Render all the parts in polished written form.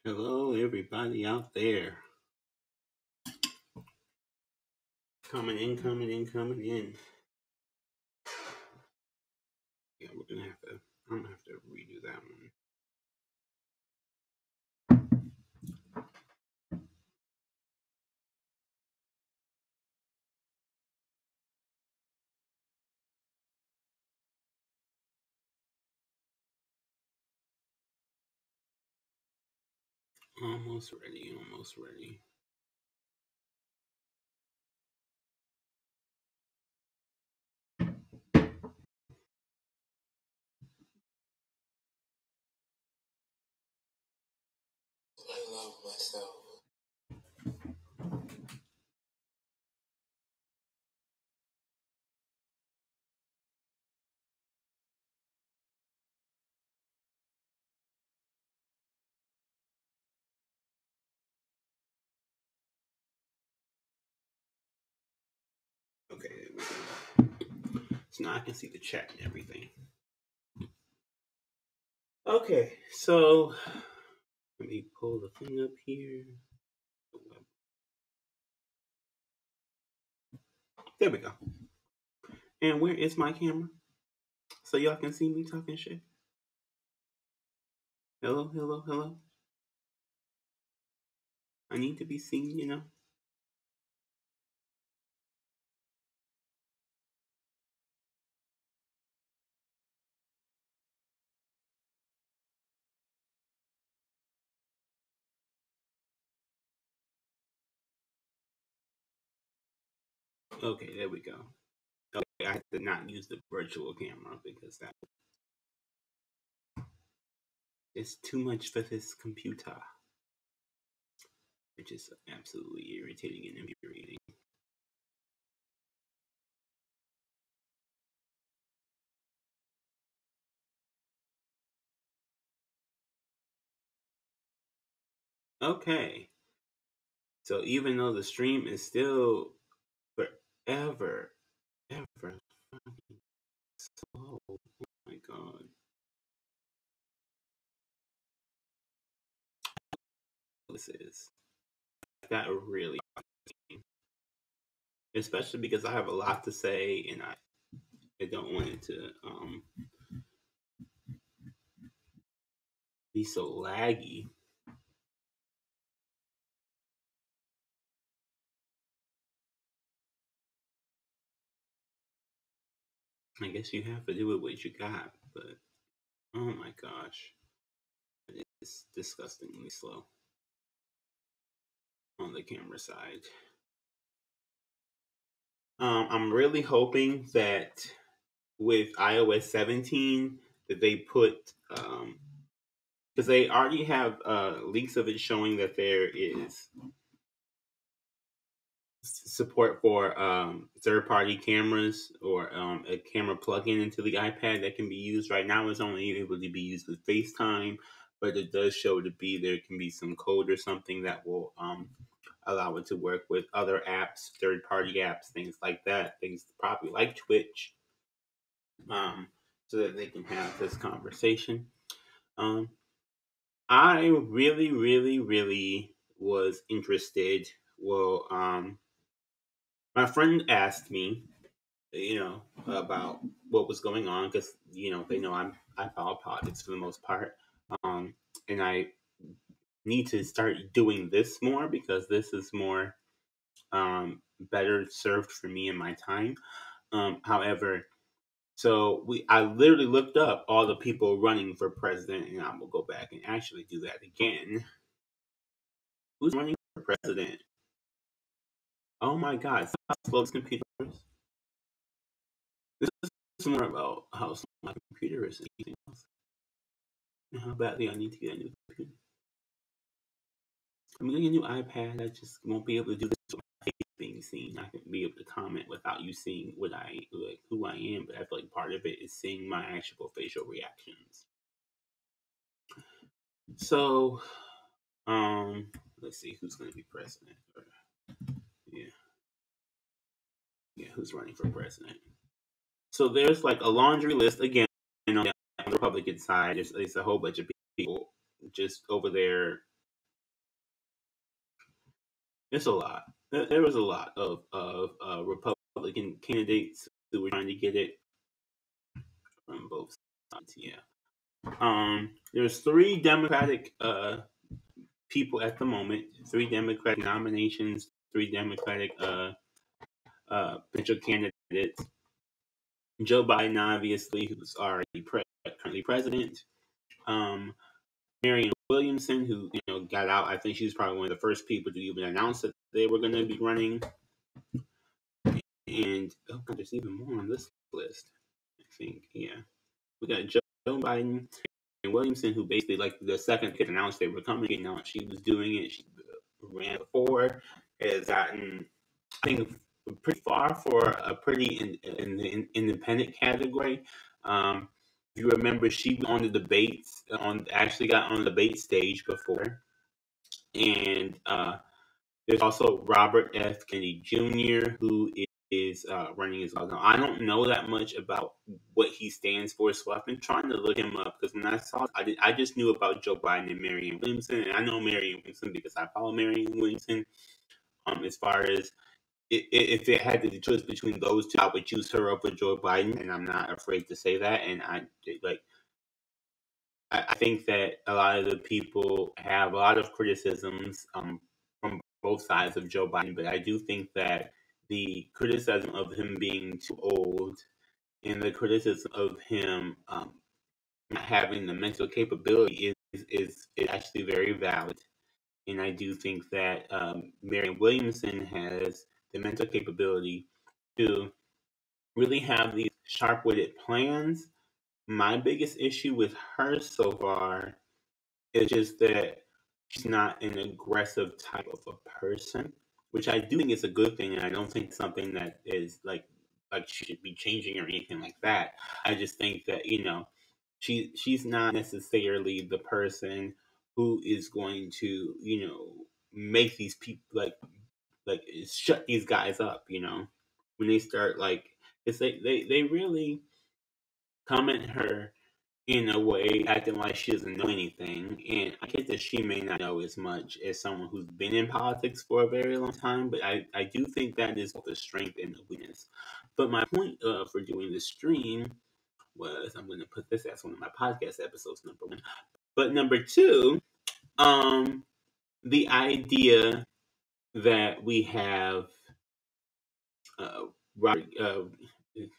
Hello, everybody out there. Coming in, coming in, coming in. Yeah, I'm gonna have to redo that one. Almost ready, almost ready. I love myself. Okay, there we go. So now I can see the chat and everything. Okay, so let me pull the thing up here. There we go. And where is my camera? So y'all can see me talking shit. Hello, hello, hello. I need to be seen, you know. Okay, there we go. Okay, I did not use the virtual camera because that is too much for this computer, which is absolutely irritating and infuriating. Okay, so even though the stream is still forever, ever fucking slow, oh my god, this is that really, especially because I have a lot to say and I don't want it to be so laggy. I guess you have to do it what you got, but oh my gosh, it's disgustingly slow on the camera side. I'm really hoping that with iOS 17 that they put because they already have leaks of it showing that there is support for third-party cameras or a camera plug-in into the iPad that can be used. Right now it's only able to be used with FaceTime, but it does show to be there can be some code or something that will allow it to work with other apps, third-party apps, things like that, things probably like Twitch, so that they can have this conversation. Um, I really, really, really was interested. Well, my friend asked me, about what was going on because they know I follow politics for the most part, and I need to start doing this more because this is more better served for me and my time. However, so I literally looked up all the people running for president, and I will go back and actually do that again. Who's running for president? Oh my God! Stop slow this computer is. This is more about how slow my computer is than anything else, and how badly I need to get a new computer. I'm getting a new iPad. I just won't be able to do this with my face being seen. I can be able to comment without you seeing what I like, who I am. But I feel like part of it is seeing my actual facial reactions. So, let's see who's going to be president. Yeah, yeah, who's running for president? So there's like a laundry list again on the Republican side. There's a whole bunch of people just over there It's a lot. There was a lot of Republican candidates who were trying to get it from both sides. Yeah. There's three Democratic people at the moment, three Democratic nominations, three Democratic potential candidates. Joe Biden, obviously, who's already currently president. Um, Marianne Williamson, who got out. I think she was probably one of the first people to even announce that they were going to be running. And oh god, there's even more on this list. I think, yeah, we got Joe Biden and Williamson, who basically like the second kid announced they were coming. She was doing it. She ran before, has gotten, I think, pretty far for a pretty independent category. If you remember, she on the debates actually got on the debate stage before, and there's also Robert F. Kennedy Jr., who is running as well. Now, I don't know that much about what he stands for, so I've been trying to look him up because when I saw it, I just knew about Joe Biden and Marianne Williamson, and I know Marianne Williamson because I follow Marianne Williamson. As far as if it had the choice between those two, I would choose her over Joe Biden, and I'm not afraid to say that. And I think that a lot of the people have a lot of criticisms from both sides of Joe Biden, but I do think that the criticism of him being too old and the criticism of him not having the mental capability is actually very valid. And I do think that Marianne Williamson has the mental capability to really have these sharp-witted plans. My biggest issue with her so far is just that she's not an aggressive type of a person, which I do think is a good thing, and I don't think something that is like she should be changing or anything like that. I just think that she's not necessarily the person who is going to make these people like shut these guys up. When they start it's they really come at her in a way acting like she doesn't know anything. And I get that she may not know as much as someone who's been in politics for a very long time, but I do think that is both a strength and a weakness. But my point for doing this stream was I'm going to put this as one of my podcast episodes, number one. But number two, the idea that we have Robert,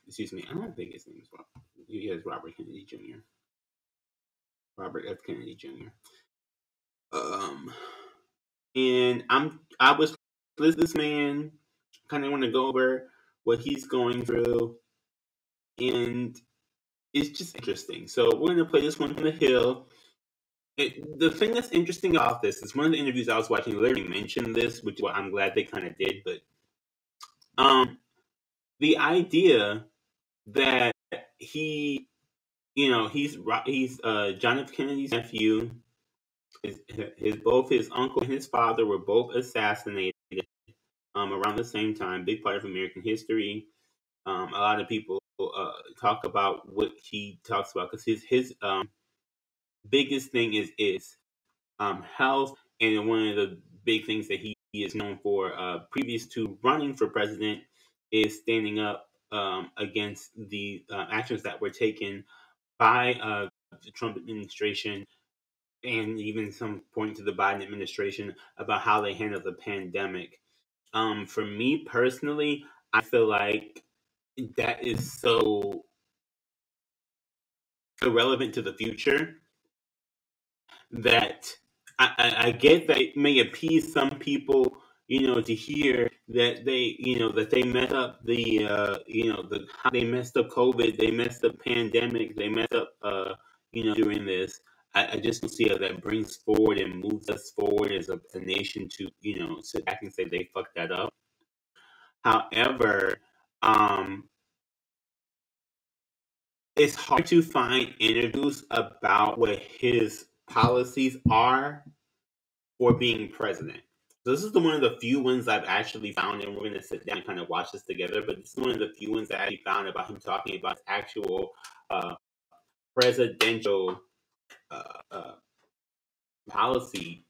excuse me, I don't think his name is Robert. He is Robert Kennedy Jr. Robert F. Kennedy Jr. Um, and I was this man kind of want to go over what he's going through, and it's just interesting. So we're gonna play this one from the Hill. The thing that's interesting about this is one of the interviews I was watching literally mentioned this, which is what I'm glad they kind of did. But the idea that he's John F. Kennedy's nephew. Both his uncle and his father were both assassinated around the same time. Big part of American history. A lot of people talk about what he talks about because his biggest thing is health, and one of the big things that he is known for, previous to running for president, is standing up against the actions that were taken by the Trump administration and even some point to the Biden administration about how they handled the pandemic. For me personally, I feel like that is so irrelevant to the future that I get that it may appease some people, to hear that they messed up how they messed up COVID, they messed up pandemic, they messed up, during this. I just don't see how that brings forward and moves us forward as a nation to, sit back and say they fucked that up. However, um, it's hard to find interviews about what his policies are for being president. So this is one of the few ones I've actually found, and we're going to sit down and kind of watch this together. But this is one of the few ones that I actually found about him talking about his actual presidential uh, uh, policy,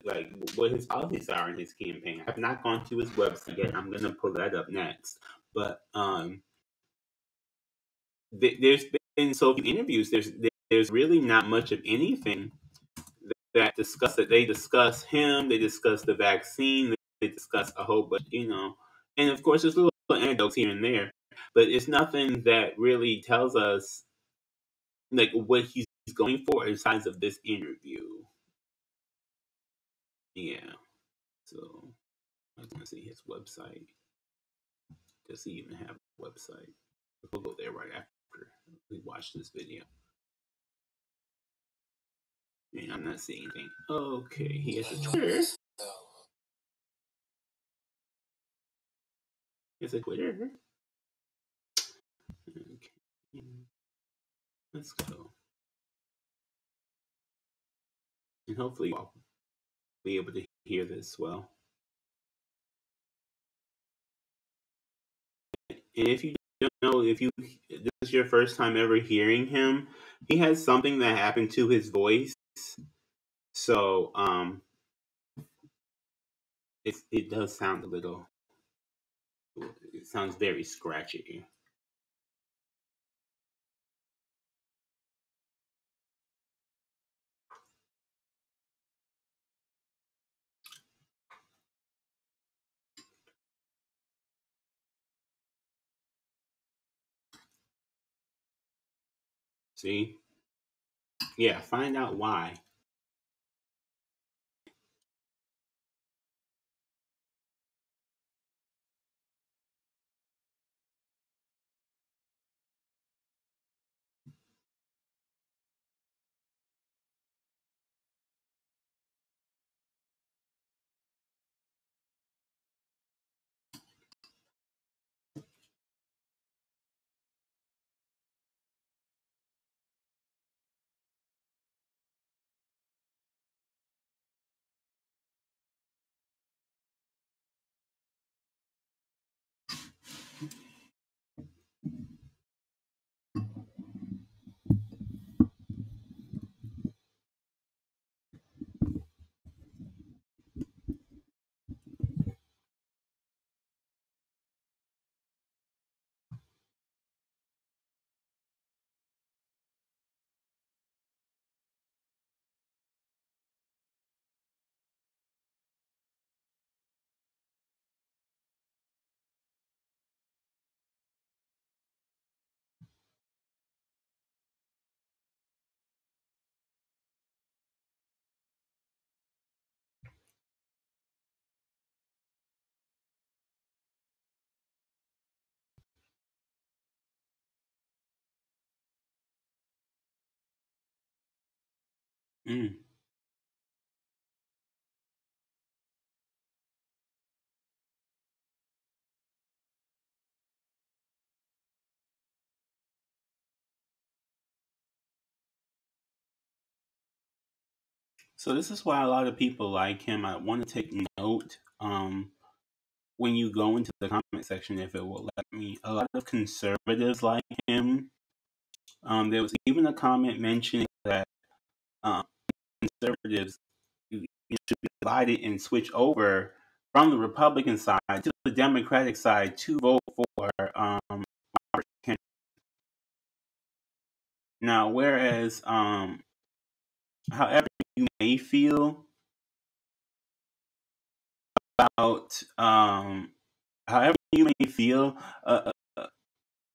like what his policies are in his campaign. I've not gone to his website yet. I'm gonna pull that up next. But there's been so few interviews. There's really not much of anything that they discuss him. They discuss the vaccine. They discuss a whole bunch, and of course there's little anecdotes here and there, but it's nothing that really tells us like what he's going for inside of this interview. Yeah. So I was gonna see his website. Does he even have a website? We'll go there right after we watch this video. And I'm not seeing anything. Okay, he has a Twitter. He has a Twitter. Okay. Let's go. And hopefully I'll be able to hear this well. And if you don't know, if this is your first time ever hearing him, he has something that happened to his voice. So it does sound a little. It sounds very scratchy. See? Yeah, find out why. Mm. So this is why a lot of people like him. I want to take note when you go into the comment section, if it will let me. A lot of conservatives like him. There was even a comment mentioning that conservatives should be divided and switch over from the Republican side to the Democratic side to vote for RFK. Now, whereas, however you may feel about, however you may feel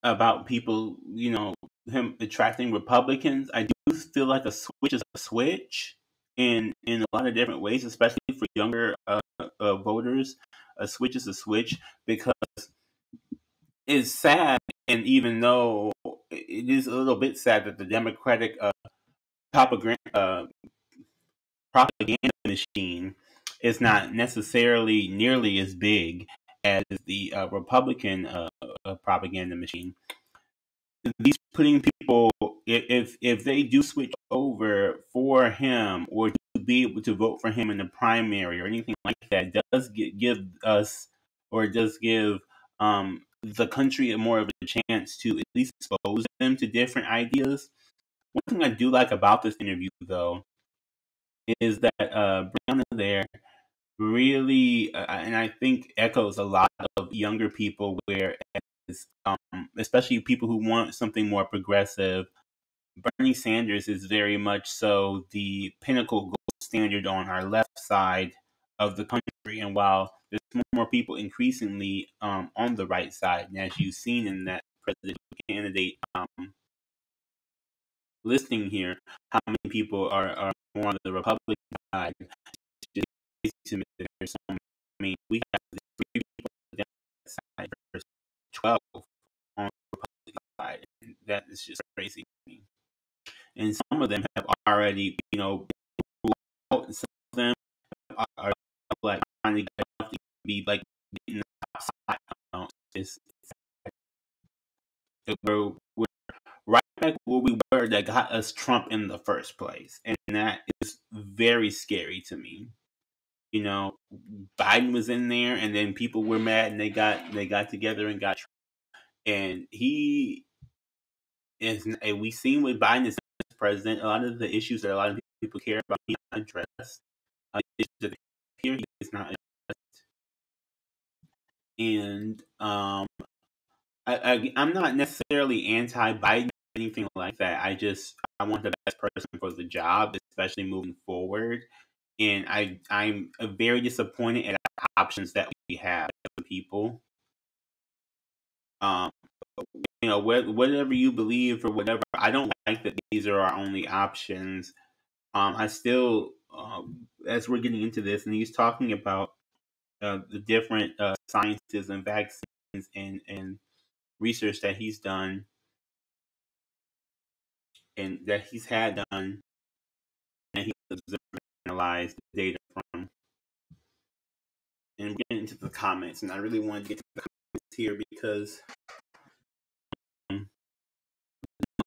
about people, him attracting Republicans, I do feel like a switch is a switch in a lot of different ways, especially for younger voters. A switch is a switch because it's sad, and even though it is a little bit sad that the Democratic propaganda machine is not necessarily nearly as big as the Republican propaganda machine. These putting people, if they do switch over for him or to be able to vote for him in the primary or anything like that, does give us or does give the country more of a chance to at least expose them to different ideas. One thing I do like about this interview, though, is that Breonna there really, and I think echoes a lot of younger people, where, especially people who want something more progressive, Bernie Sanders is very much so the pinnacle gold standard on our left side of the country. And while there's more people increasingly on the right side, and as you've seen in that presidential candidate listing here, how many people are more on the Republican side, it's just to me that there's so many. I mean, we have three people on the Democrat side versus 12 on the Republican side. And that is just crazy to me. And some of them have already, ruled out, and some of them are like trying to get off to be like getting the top side. We're right back where we were that got us Trump in the first place, and that is very scary to me. Biden was in there, and then people were mad, and they got together and got Trump. And he is, and we've seen with Biden as president, a lot of the issues that a lot of people care about, he not addressed. Issues that here he is not addressed. And I'm not necessarily anti-Biden or anything like that. I want the best person for the job, especially moving forward. And I'm very disappointed at our options that we have for people. Whatever you believe or whatever, I don't like that these are our only options. I still, as we're getting into this, and he's talking about the different sciences and vaccines and research that he's done and that he's had done, and he's observed and analyzed the data from. And we're getting into the comments, and I really wanted to get to the comments here because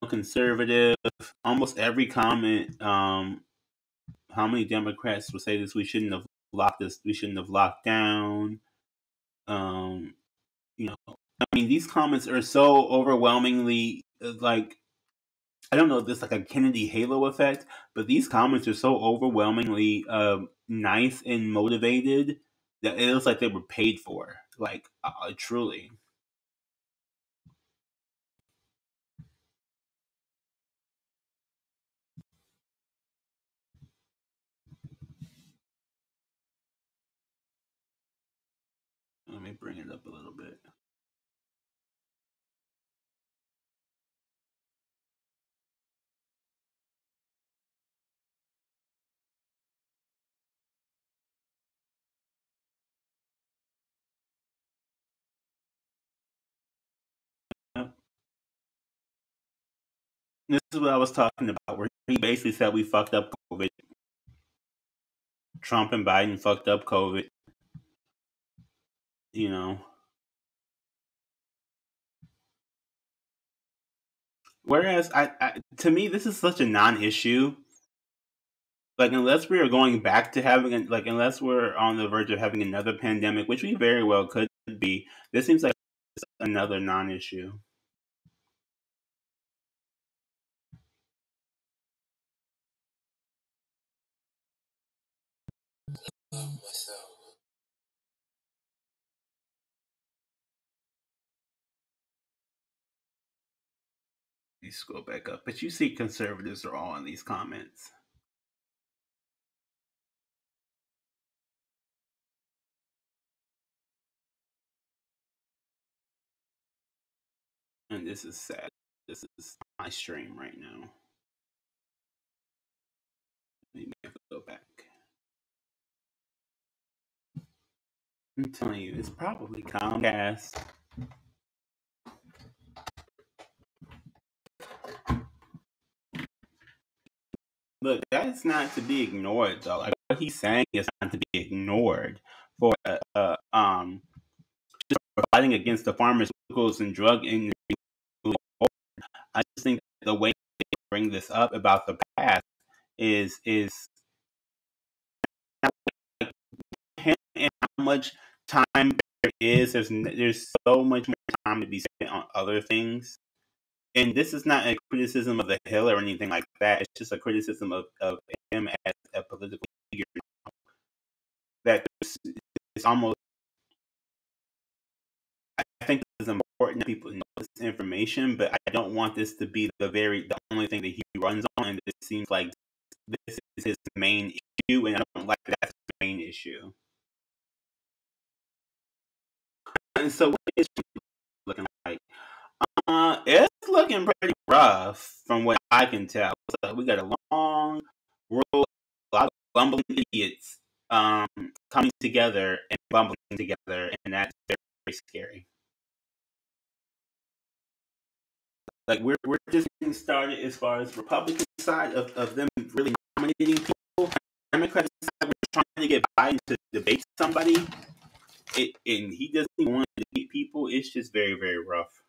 conservative, almost every comment. How many Democrats will say this? We shouldn't have locked this. We shouldn't have locked down. These comments are so overwhelmingly like, I don't know if this like a Kennedy halo effect, but these comments are so overwhelmingly nice and motivated that it looks like they were paid for. Like, truly. Let me bring it up a little bit. This is what I was talking about, where he basically said we fucked up COVID. Trump and Biden fucked up COVID. You know. Whereas, to me, this is such a non-issue. Like, unless we are going back to unless we're on the verge of having another pandemic, which we very well could be, this seems like another non-issue. You scroll back up, but you see conservatives are all in these comments. And this is sad. This is my stream right now. Maybe I have to go back. I'm telling you, it's probably Comcast. Look, that's not to be ignored, though. Like, what he's saying is not to be ignored for just fighting against the pharmaceuticals and drug industry. I just think the way they bring this up about the past is him and how much time there is. There's so much more time to be spent on other things. And this is not a criticism of the Hill or anything like that. It's just a criticism of him as a political it's almost, I think it's important that people know this information, but I don't want this to be the only thing that he runs on, and it seems like this is his main issue, and I don't like that that's his main issue. And so what is it looking like? It's looking pretty rough from what I can tell. So we got a long road, a lot of bumbling idiots coming together and bumbling together, and that's very, very scary. Like we're just getting started as far as Republican side of them really nominating people. Democratic side, we're trying to get Biden to debate somebody, and he doesn't even want to debate people. It's just very, very rough.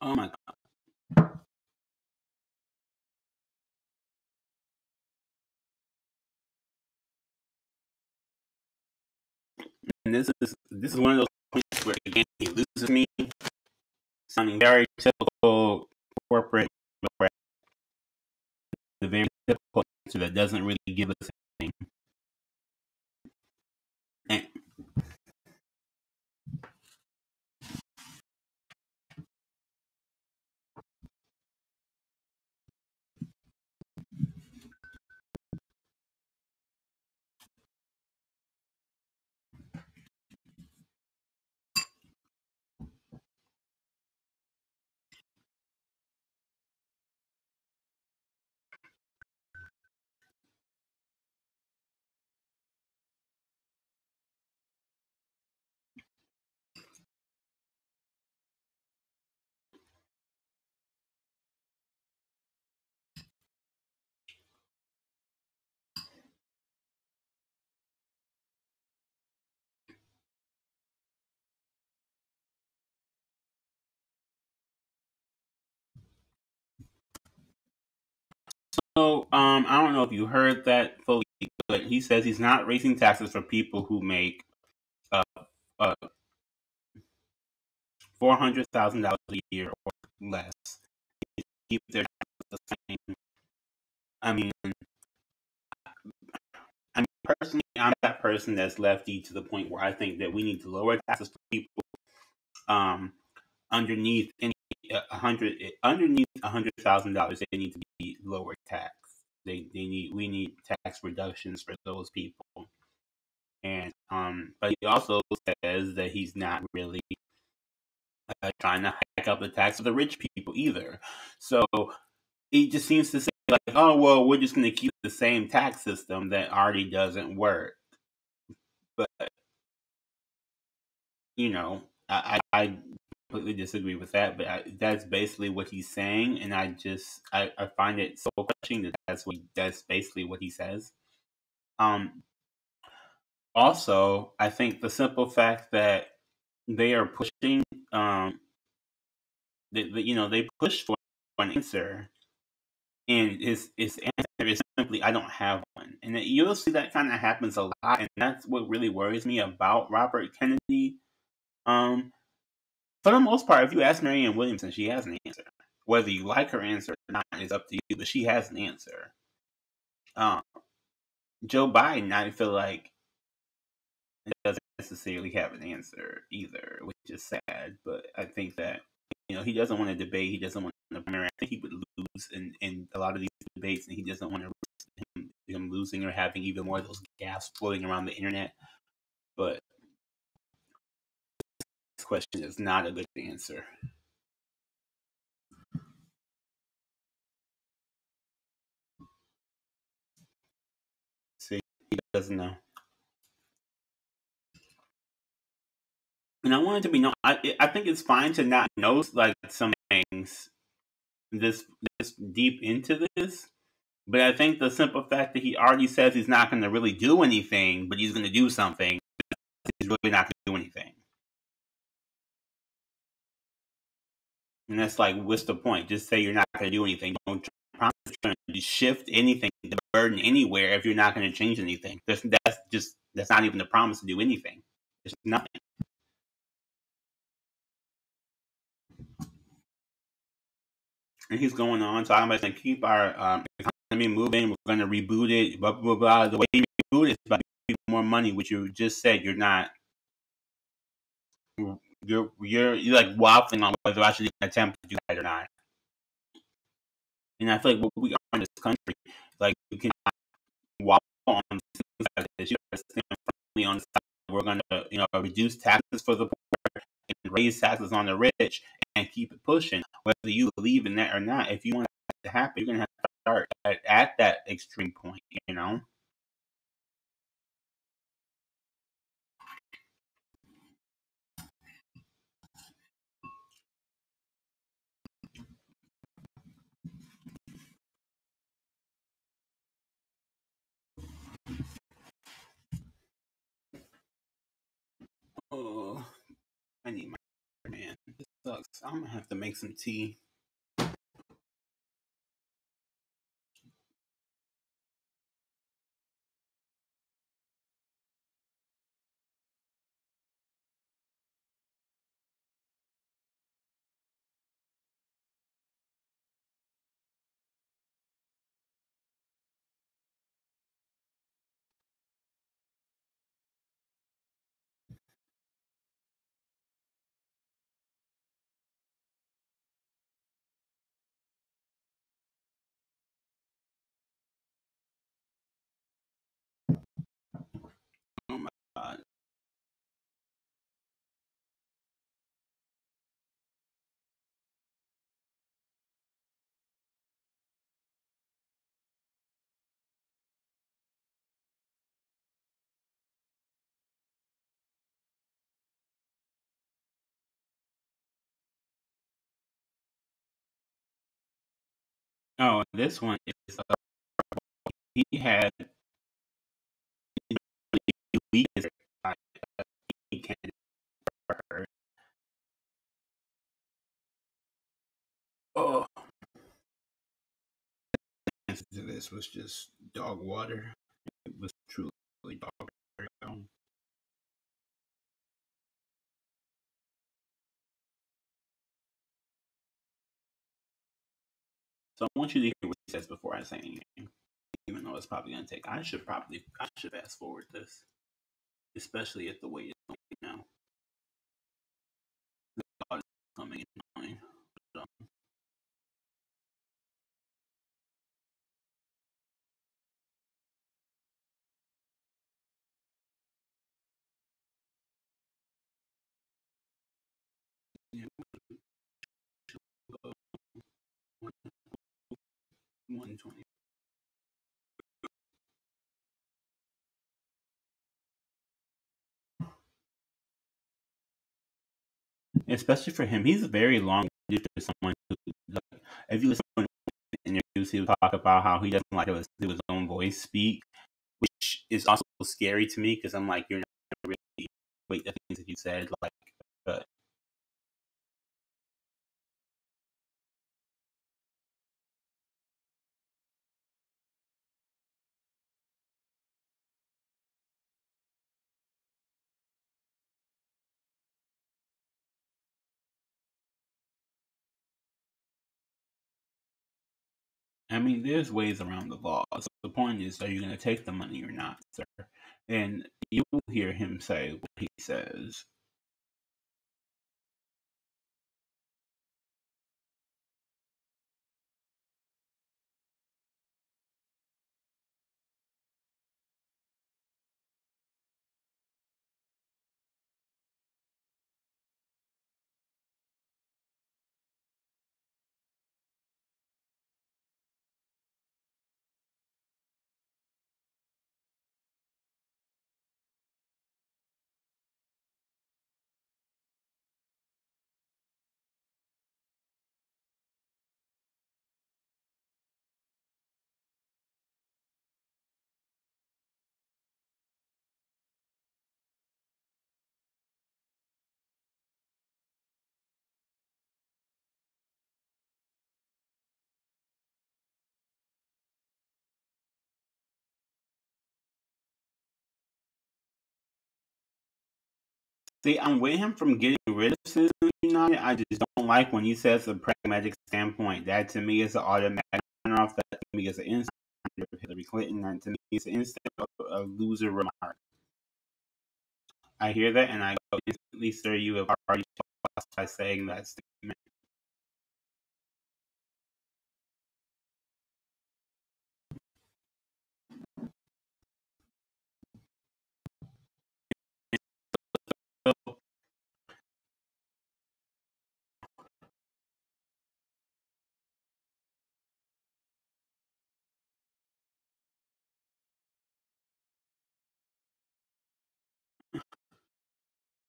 Oh my god. And this is one of those points where again he loses me, sounding very typical corporate, the very typical answer that doesn't really give us anything. And so I don't know if you heard that fully, but he says he's not raising taxes for people who make uh, uh $400,000 a year or less. Keep their taxes the same. I mean, personally, I'm that person that's lefty to the point where I think that we need to lower taxes for people um, underneath any underneath $100,000. They need to be lower tax. We need tax reductions for those people. And but he also says that he's not really trying to hike up the tax for the rich people either. So he just seems to say like, oh well, we're just going to keep the same tax system that already doesn't work. But you know, I completely disagree with that. But that's basically what he's saying, and I find it so crushing that that's basically what he says. Um, Also, I think the simple fact that they are pushing, they push for an answer, and his answer is simply, "I don't have one." And you'll see that kind of happens a lot, and that's what really worries me about Robert Kennedy. Um, for the most part, if you ask Marianne Williamson, she has an answer. Whether you like her answer or not is up to you, but she has an answer. Um, Joe Biden, I feel like, doesn't necessarily have an answer either, which is sad. But I think that he doesn't want to debate. He doesn't want to primary. I think he would lose in a lot of these debates, and he doesn't want to risk him losing or having even more of those gaffes floating around the internet. But question is not a good answer. See, he doesn't know. And I want it to be known. I think it's fine to not know like some things this deep into this, but I think the simple fact that he already says he's not going to really do anything, but he's going to do something, he's really not going to do anything. And that's like, what's the point? Just say you're not going to do anything. Don't promise to shift anything, the burden anywhere if you're not going to change anything. That's not even the promise to do anything. It's nothing. And he's going on talking about going to keep our economy moving. We're going to reboot it. Blah blah blah. The way you reboot it is by giving more money, which you just said you're not. You're like waffling on whether I should even attempt to do that or not. And I feel like what we are in this country, like you can waffle on things like this. You stand firmly on the side. We're going to reduce taxes for the poor and raise taxes on the rich and keep it pushing. Whether you believe in that or not, if you want that to happen, you're going to have to start at that extreme point. Oh, I need my man. This sucks. I'm gonna have to make some tea. Oh my god. Oh, this one is he had weak as he can for her. Oh, the answer to this was just dog water. It was truly dog water. So I want you to hear what he says before I say anything, even though it's probably gonna take. I should fast forward this, especially at the way it's going now. The thought is coming in mind. So, yeah, 120. Especially for him, he's very long for someone who, like, if you listen to interviews, he'll talk about how he doesn't like to listen to his own voice speak, which is also scary to me because I'm like, you're not really wait the things that you said, like, but I mean, there's ways around the law. So the point is, are you going to take the money or not, sir? And you'll hear him say what he says. See, I'm with him from getting rid of Citizens United. I just don't like when he says a pragmatic standpoint. That to me is an automatic off. That to me is an instant of Hillary Clinton. And to me is an instant of a loser remark. I hear that and I go instantly, sir, you have already lost by saying that statement. So,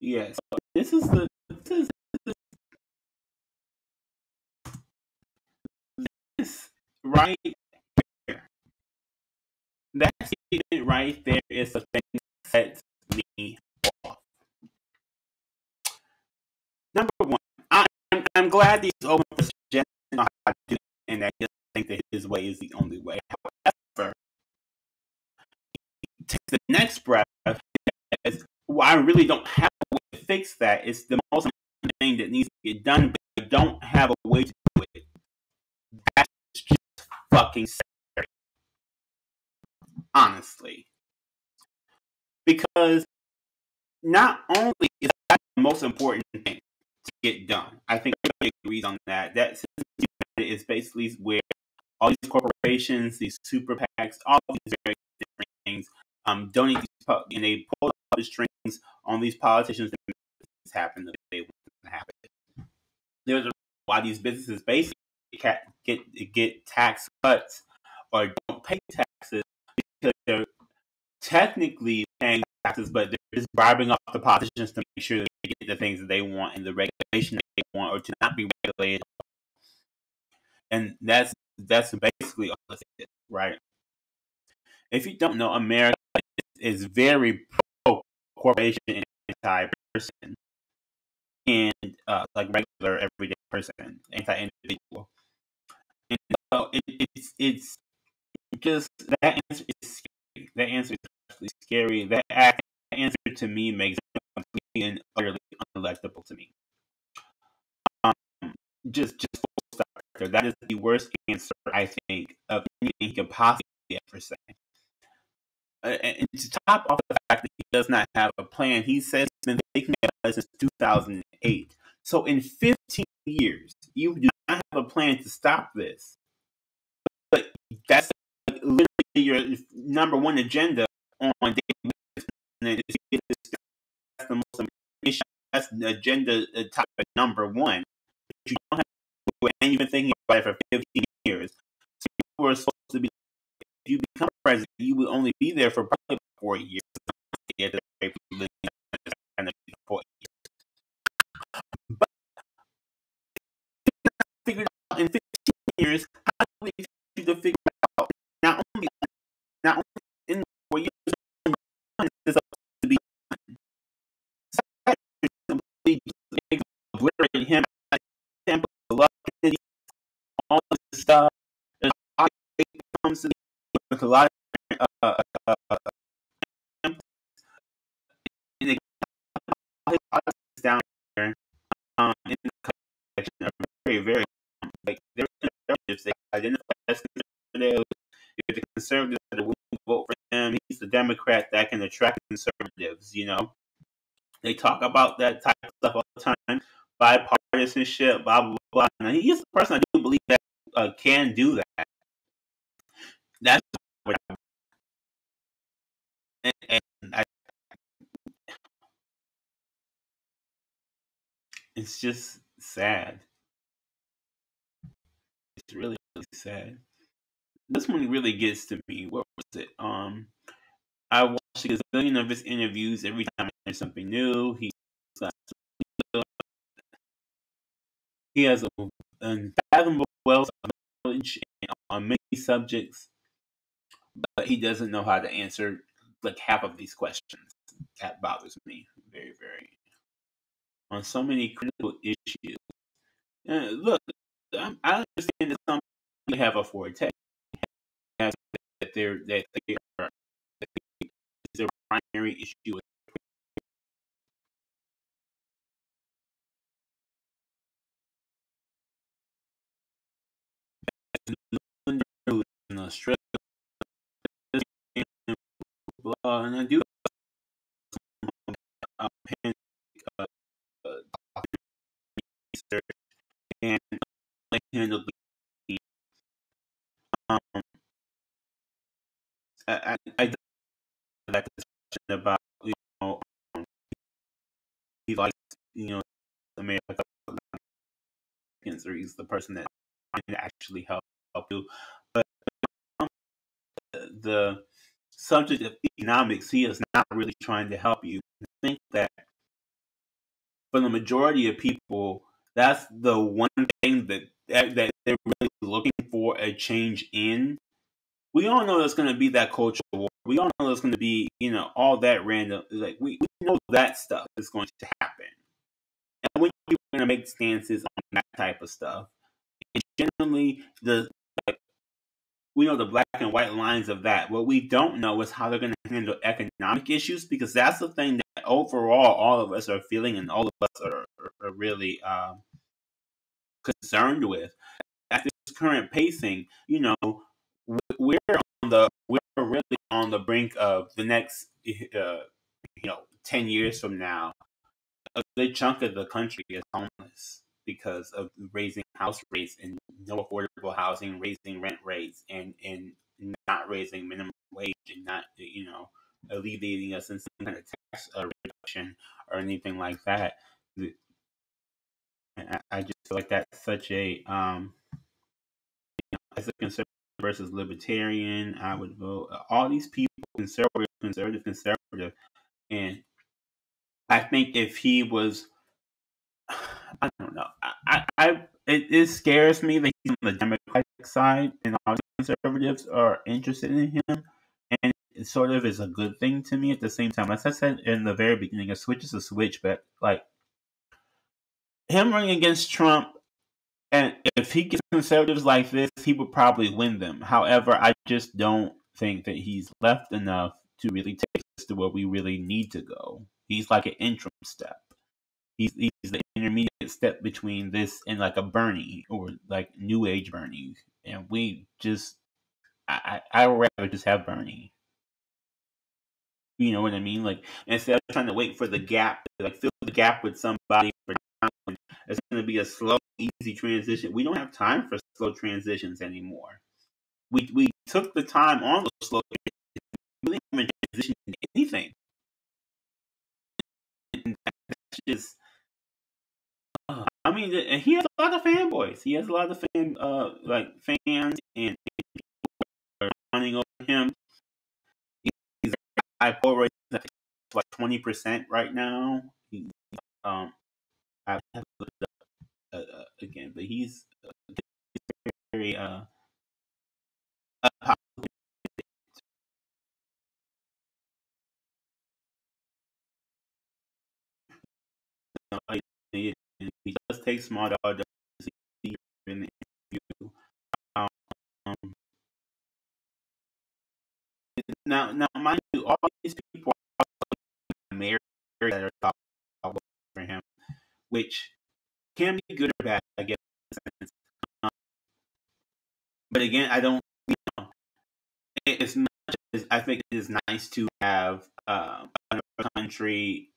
yeah, so this right here. That statement right there is the thing that sets me off. Number one, I'm glad he's open for suggestions on how to do it, and that he doesn't think that his way is the only way. However, take the next breath as, well, I really don't have a way to fix that. It's the most important thing that needs to get done, but I don't have a way to do it. That's just fucking scary, honestly. Because not only is that the most important thing to get done, I think everybody agrees on that. That is basically where all these corporations, these super PACs, all these very different things, donate these, and they pull up the strings on these politicians to make things happen that they want to happen. There's a why these businesses basically get tax cuts or don't pay taxes because they're technically paying taxes, but they're just bribing off the politicians to make sure they get the things that they want and the regulation that they want, or to not be regulated. And that's basically all it is, right? If you don't know, America is very pro corporation and anti person, and like regular everyday person, anti individual. And so it's just that answer is scary. That answer is actually scary. That answer to me makes it completely and utterly unelectable to me. Um, just full stop. That is the worst answer I think of anything he could possibly ever say. And to top off the fact that he does not have a plan, he says he's been thinking about it since 2008. So in 15 years, you do not have a plan to stop this. But that's literally your number one agenda on daily basis. That's the most issue. That's the agenda topic number one. But you don't have to do it, and you've been thinking about it for 15 years. So you were supposed to be, if you become president, you will only be there for probably 4 years. But figured out in 15 years, how do we expect you to figure out not only in the 4 years is supposed to be obliterate him, all this stuff. There's a lot of comes to with a lot of and they down there in the section are very, very like they're conservatives. They identify as conservatives. If the conservatives are willing to vote for him, he's the Democrat that can attract conservatives. You know, they talk about that type of stuff all the time, bipartisanship, blah blah blah. And he's the person I do believe that can do that. That's what and it's just sad. It's really, really sad. This one really gets to me. What was it? I watched a gazillion of his interviews. Every time there's something new, he has a unfathomable wealth of knowledge on many subjects, but he doesn't know how to answer like half of these questions. That bothers me very, very on so many critical issues. Look, I understand that some people have a forte, that they are their primary issue Australia, and I do pen research and handle the um, I did that discussion about um, he likes America, or he's the person that can actually help you. But the subject of economics, he is not really trying to help you. I think that for the majority of people, that's the one thing that they're really looking for a change in. We all know there's going to be that cultural war. We all know there's going to be, all that random. Like we know that stuff is going to happen, and we know people are going to make stances on that type of stuff. And generally, like, we know the black and white lines of that. What we don't know is how they're going to handle economic issues, because that's the thing that overall all of us are feeling and all of us are really concerned with. At this current pacing, we're we're really on the brink of the next 10 years from now. A good chunk of the country is homeless because of raising house rates and no affordable housing, raising rent rates, and not raising minimum wage, and not alleviating us in some kind of tax reduction or anything like that. I just feel like that's such a as a conservative versus libertarian, I would vote all these people conservative, and I think if he was, I don't know, it scares me that he's on the Democratic side and all the conservatives are interested in him, and it sort of is a good thing to me at the same time. As I said in the very beginning, a switch is a switch, but like him running against Trump. And if he gets conservatives like this, he would probably win them. However, I just don't think that he's left enough to really take us to where we really need to go. He's like an interim step. He's the intermediate step between this and like a Bernie or like New Age Bernie. And we just, I would rather just have Bernie. You know what I mean? Like instead of trying to wait for the gap, like fill the gap with somebody for now, it's going to be a slow, easy transition. We don't have time for slow transitions anymore. We took the time on the slow. We really haven't transitioned to anything. And that's just. I mean, and he has a lot of fanboys. He has a lot of fans and people are running over him. He's a high poll rate, like 20% right now. Um, I have to look it up again, but he's very he does take small dollars in the interview. Um, now, mind you, all these people are married that are talking for him, which can be good or bad, I guess. Um, but again, I don't. You know, it's not. I think it is nice to have another country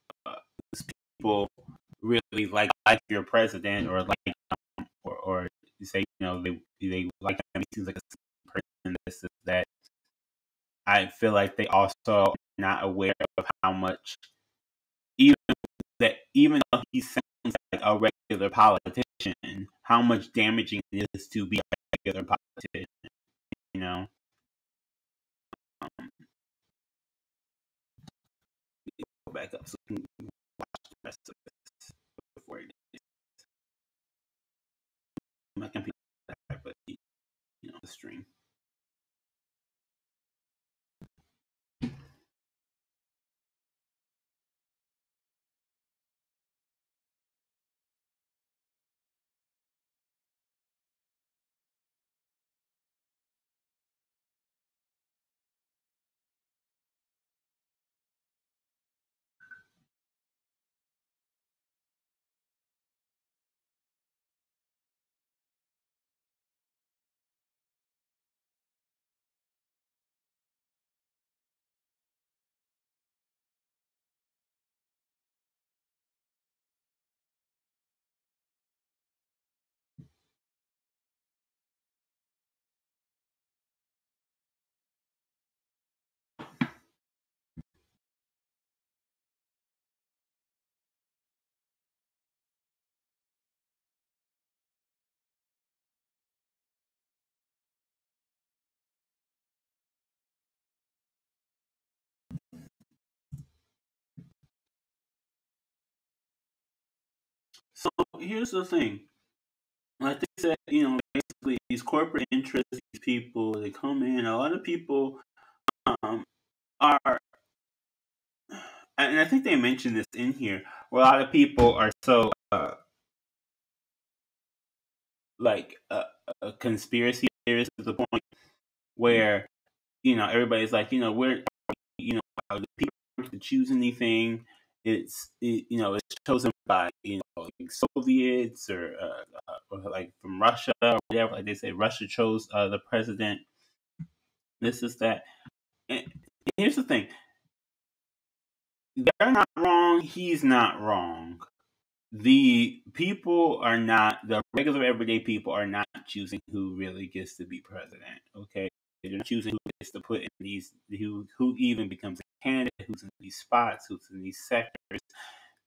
people really like your president, or like or say they like him. He seems like a person that I feel like they also are not aware of how much, even even though he sounds like a regular politician, how much damaging it is to be a regular politician. You know, um, go back up so we can watch the rest of this before it is. My computer, but the stream. So here's the thing. Like they said, basically these corporate interests, these people, they come in. A lot of people um, are, and I think they mentioned this in here, where a lot of people are so like conspiracy theorists to the point where everybody's like, we're the people to choose anything. It's chosen by like Soviets or like from Russia or whatever. Like they say, Russia chose the president. This is that. And here's the thing: they're not wrong. He's not wrong. The people are not, the regular everyday people are not choosing who really gets to be president. Okay, they're not choosing who gets to put in these, who even becomes a candidate, who's in these spots, who's in these sectors.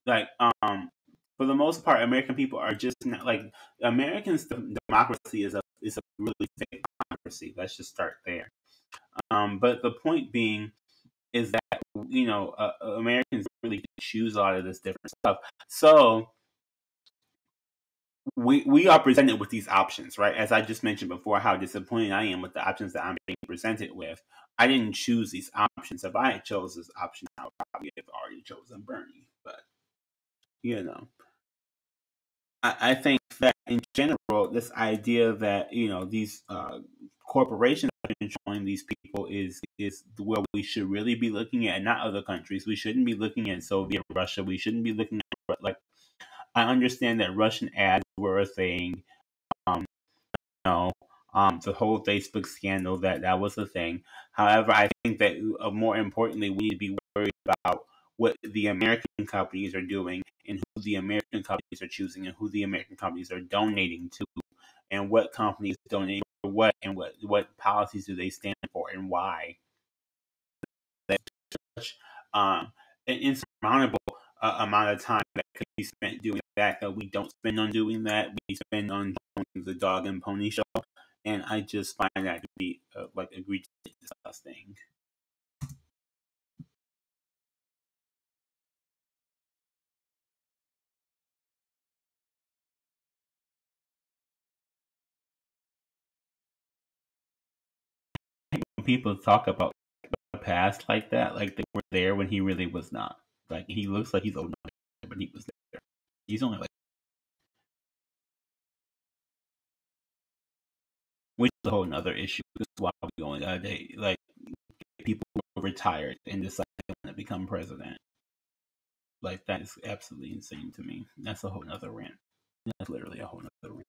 Like for the most part, American people are just not like Americans. Democracy is a really fake democracy. Let's just start there. But the point being is that Americans really choose a lot of this different stuff. So we are presented with these options, right? As I just mentioned before, how disappointed I am with the options that I'm being presented with. I didn't choose these options. If I had chose this option, I would probably have already chosen Bernie. But I think that in general, this idea that these corporations are controlling these people is where we should really be looking at, not other countries. We shouldn't be looking at Soviet Russia. We shouldn't be looking at, like, I understand that Russian ads were a thing. Um, the whole Facebook scandal, that was a thing. However, I think that more importantly, we need to be worried about what the American companies are doing and who the American companies are choosing and who the American companies are donating to and what companies donate for what and what policies do they stand for and why. That's such an insurmountable amount of time that could be spent doing that we don't spend on doing that. We spend on the dog and pony show. And I just find that to be like egregious, disgusting. When people talk about the past like that, like they were there when he really was not. Like he looks like he's old enough, but he was there. He's only like, which is a whole other issue. This is why we only got a day. Like people who are retired and decide they want to become president. Like that is absolutely insane to me. That's a whole other rant. That's literally a whole other rant.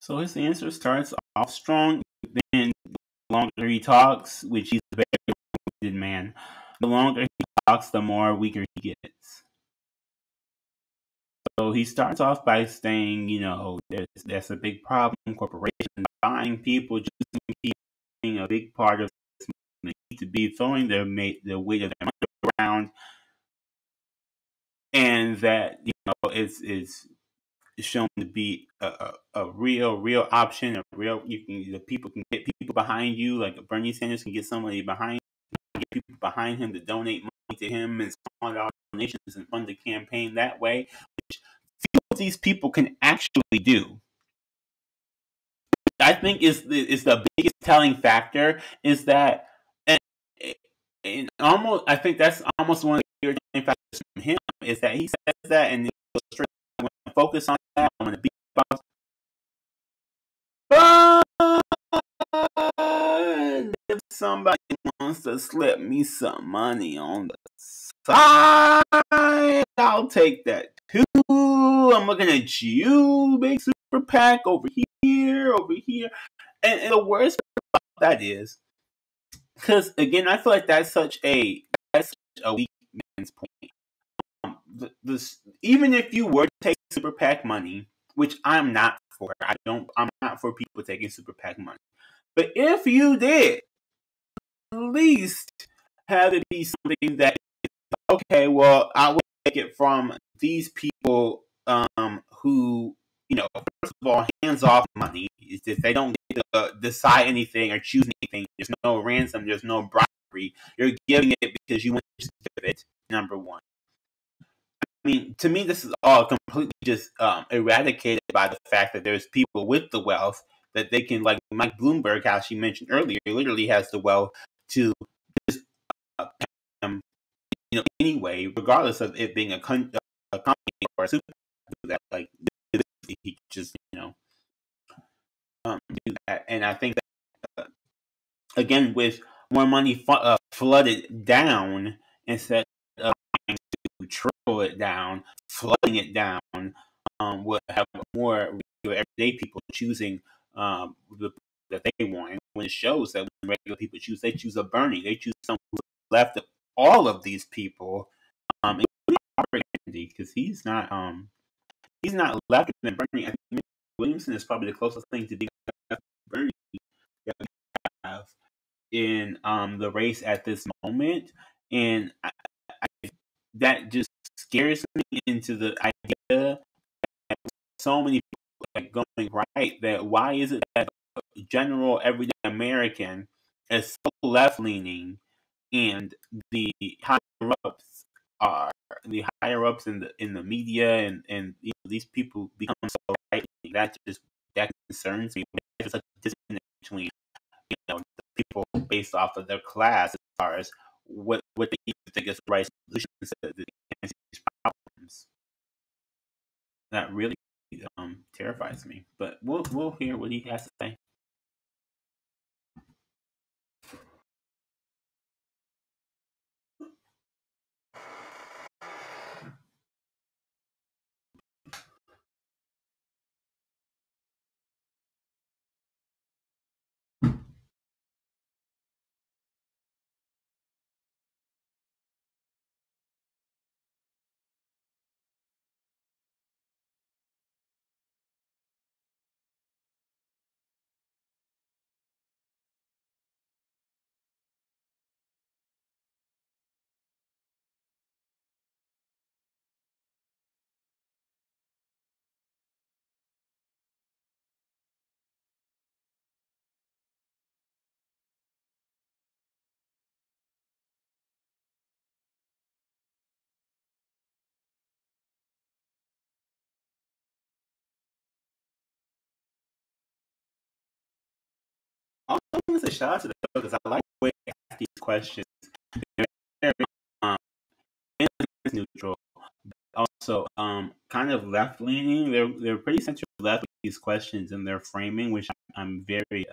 So his answer starts off strong, then the longer he talks, which he's a very good man, the longer he talks, the more weaker he gets. So he starts off by saying, that's a big problem. Corporations buying people, just being a big part of this movement. They need to be throwing the weight of their money around, and that it's shown to be a real option, the people can get people behind you, like Bernie Sanders can get somebody behind, get people behind him to donate money to him and small donations and fund the campaign that way, which few of these people can actually do. I think is the biggest telling factor is that, and almost I think that's almost one of the irritating factors from him is that he says that and he goes straight. I'm going to focus on that. I'm going to be about. But if somebody wants to slip me some money on the side, I'll take that too. you. I'm looking at you, big super PAC over here, over here. And the worst part about that is, because again, I feel like that's such a weak man's point. Even if you were to take super PAC money, which I'm not for, I'm not for people taking super PAC money. But if you did, at least have it be something that, okay, well, I will take it from these people who, first of all, hands off money. It's just they don't get to decide anything or choose anything. There's no ransom. There's no bribery. You're giving it because you want to give it. Number one. I mean, to me, this is all completely just eradicated by the fact that there's people with the wealth that they can, like Mike Bloomberg, how she mentioned earlier, literally has the wealth to just anyway, regardless of it being a company or a super that, like, he just, do that. And I think that, again, with more money flooded down instead of trying to trickle it down, flooding it down, would have more everyday people choosing the that they want. And when it shows that when regular people choose, they choose a Bernie. They choose someone who's left of all of these people, including Robert Kennedy, because he's not left than Bernie. I think Williamson is probably the closest thing to being left than Bernie that we have in the race at this moment, and that just scares me into the idea that so many people are going right. That why is it that the general everyday American is so left leaning, and the higher ups are the higher ups in the media, and these people become so right. That concerns me. There's such a disconnect between the people based off of their class as far as what they think is the right solution to these problems. That really terrifies me. But we'll hear what he has to say. I want to say shout out to the show because I like the way they ask these questions. They're very um, neutral, also kind of left leaning. They're pretty central left with these questions and their framing, which I'm very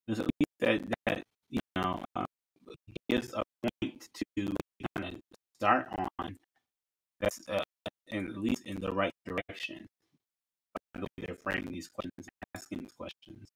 there's at least that gives a point to kind of start on. That's at least in the right direction. By the way they're framing these questions, asking these questions.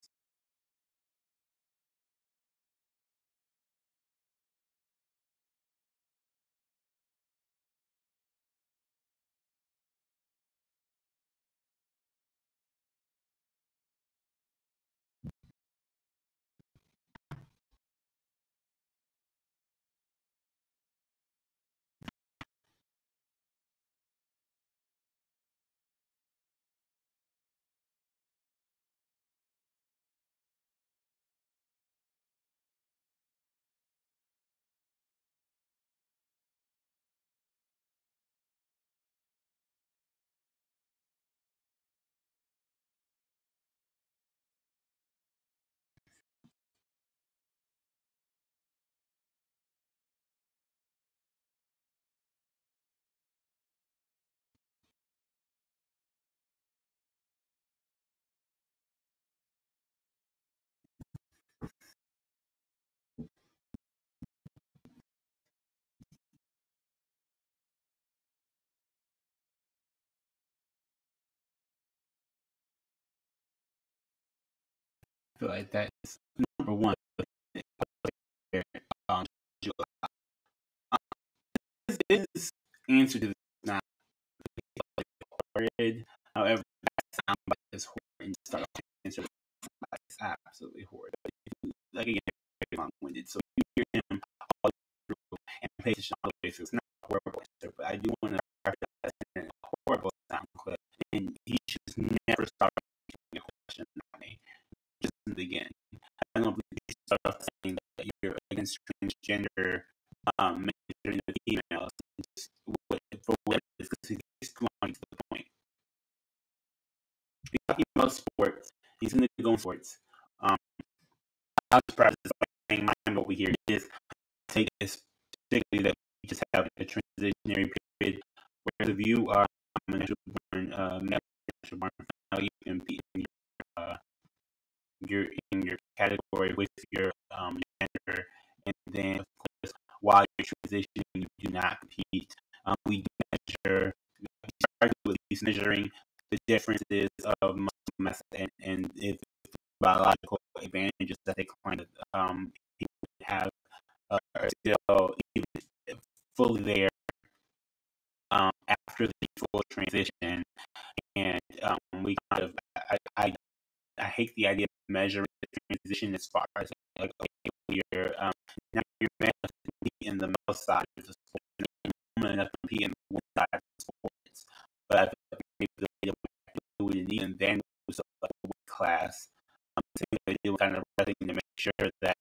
feel like that is number one. Um, this answer to this is not horrid. However, that soundbite is horrid and start off answer it's absolutely horrid. Like again, very long-winded. So you hear him all through and pay attention all the way through. It's not a horrible answer, but I do want to start a horrible sound clip, and he should never start a question on me. Just begin. I don't believe you start off saying that you're against transgender men and females. For what it is, because he's going to the point. He's talking about sports. He's going to go in sports. I was surprised saying mine over here is take this particularly that we just have a transitionary period where if you are a natural born female, you can be in your category with your gender, and then of course while you're transitioning you do not compete. We measure with these measuring the differences of muscle mass and if biological advantages that they claim that people have are still even fully there after the full transition. And we kind of, I hate the idea of measuring the transition as far as like, okay, you're now you're male in the male side of the sport, and woman enough to compete in the women's side of the sports. But I think maybe the way to do it, and even then, was like a weight class. They do kind of testing to make sure that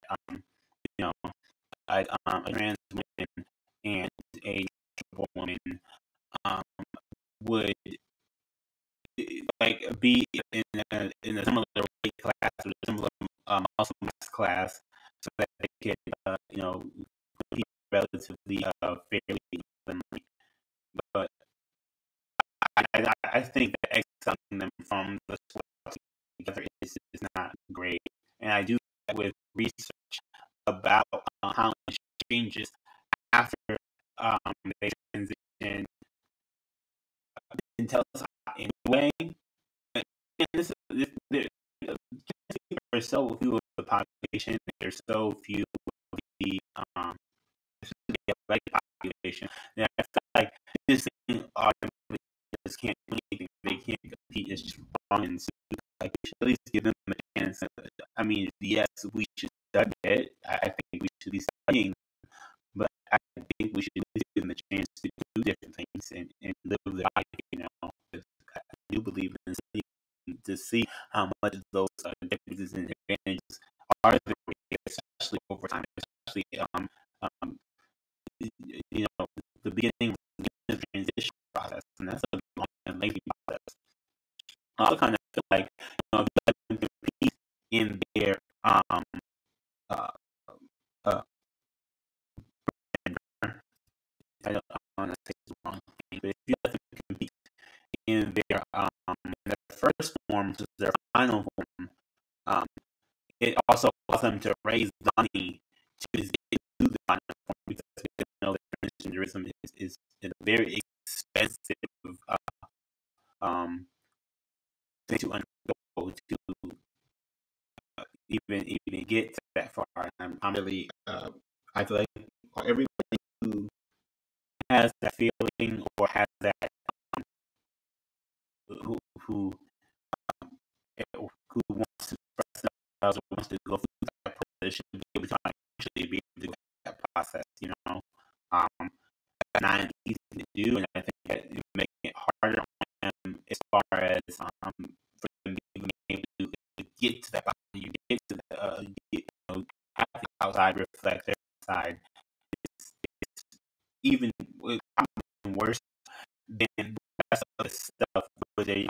you know a trans woman and a triple woman would like be in a similar weight class or a similar muscle mass class, so that they can compete relatively fairly evenly. But I think that exiling them from the sport together is not great, and I do that with research about how much changes after they transition and tell us anyway. And there are so few of the population. There's so few of the population. And I feel like this thing automatically just can't do anything. They can't compete. It's just wrong and stupid. Like we should at least give them a chance. I mean, yes, we should study it. I think we should be studying, but I think we should at least give them a chance to do different things and live their life. I do believe in studying to see how much of those differences and advantages are there, especially over time, especially the beginning of the transition process, and that's a long and lengthy process. I kind of feel like if you let them compete in their I don't want to say the wrong thing, but if you let them compete in their first form to their final form, it also allows them to raise money to get to the final form, because we know that transgenderism is a very expensive thing to undergo to even get to that far. And I'm really I feel like everybody who has that feeling or has that who wants to express themselves or wants to go through that process should be able to actually be able to do that process. Not easy to do, and I think that it makes it harder on them as far as for them being able to get to that body. You get to the outside reflect their side. It's even worse than the rest of the stuff where they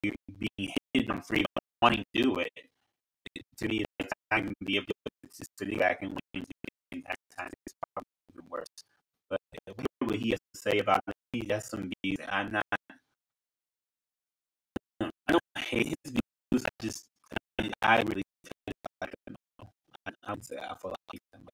you're being hidden on freedom, wanting to do it. To me, like, I can be able to just sit back and win. At times, it's probably even worse. But what he has to say about it, he has some views. I don't hate his views. I really like them. I would say I feel like them.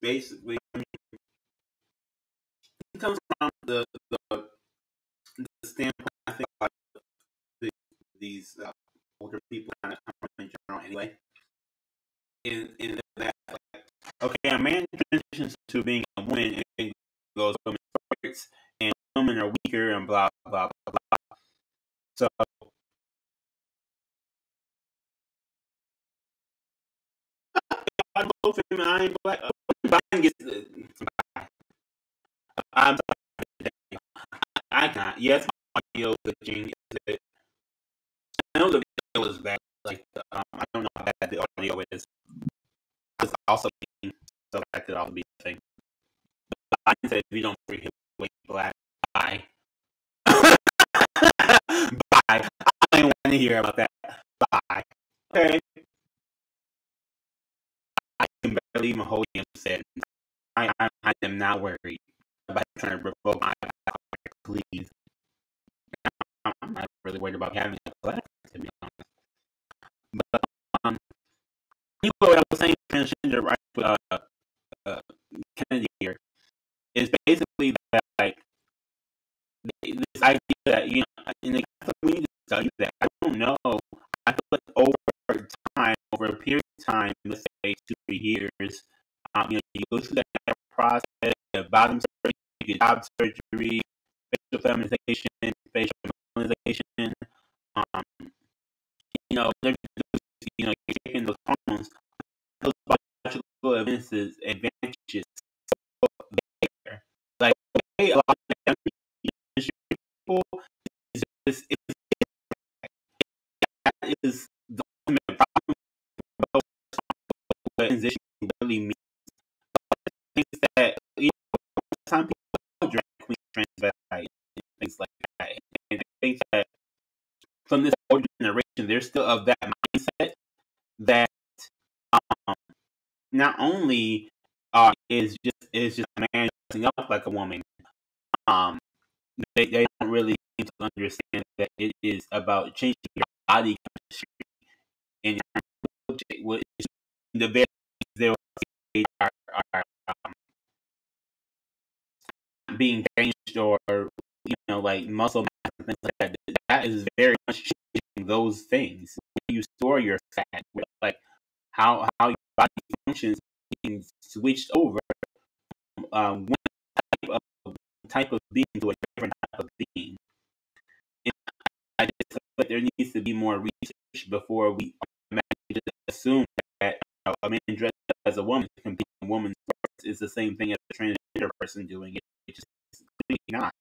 Basically, it comes from the standpoint. I think like these older people kind of come from in general anyway. In that, like, okay, a man transitions to being a woman and goes women's rights, and women are weaker and blah blah blah blah. So I vote for him. I ain't black. Biden gets. I'm sorry. I can't. Yes, my audio glitching. I know the video is bad. Like I don't know how bad the audio is. It's also so that could also be a thing. I said if you don't free him, wait black. Bye. Bye. I don't want to hear about that. Bye. Okay. I can barely even hold him said. I am not worried about trying to revoke my passport, please. I'm not really worried about having a black, to be honest. But you know what I was saying, transgender right Kennedy here is basically that like this idea that and the we need to tell you that I don't know. I feel like over time, over a period of time, let's say 2-3 years, you go through that process of bottom surgery, job surgery, facial feminization, facial normalization. There's you're taking those hormones, those biological advantages there. Like a lot of people is that is the ultimate problem of what transition really means. Things that some people drag queen transvestite and things like that. And I think that from this older generation, they're still of that mindset that not only is just a man dressing up like a woman, um, they don't really seem to understand that it is about changing your body chemistry and the various there are being changed or like muscle mass and things like that. That is very much changing those things. When you store your fat, like how your body functions being switched over one type of being to a different type of being. And I just feel like there needs to be more research before we automatically just assume that a man dressed as a woman can be a woman's parts is the same thing as a transgender person doing it. It's just really not.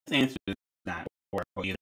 This answer is not horrible either.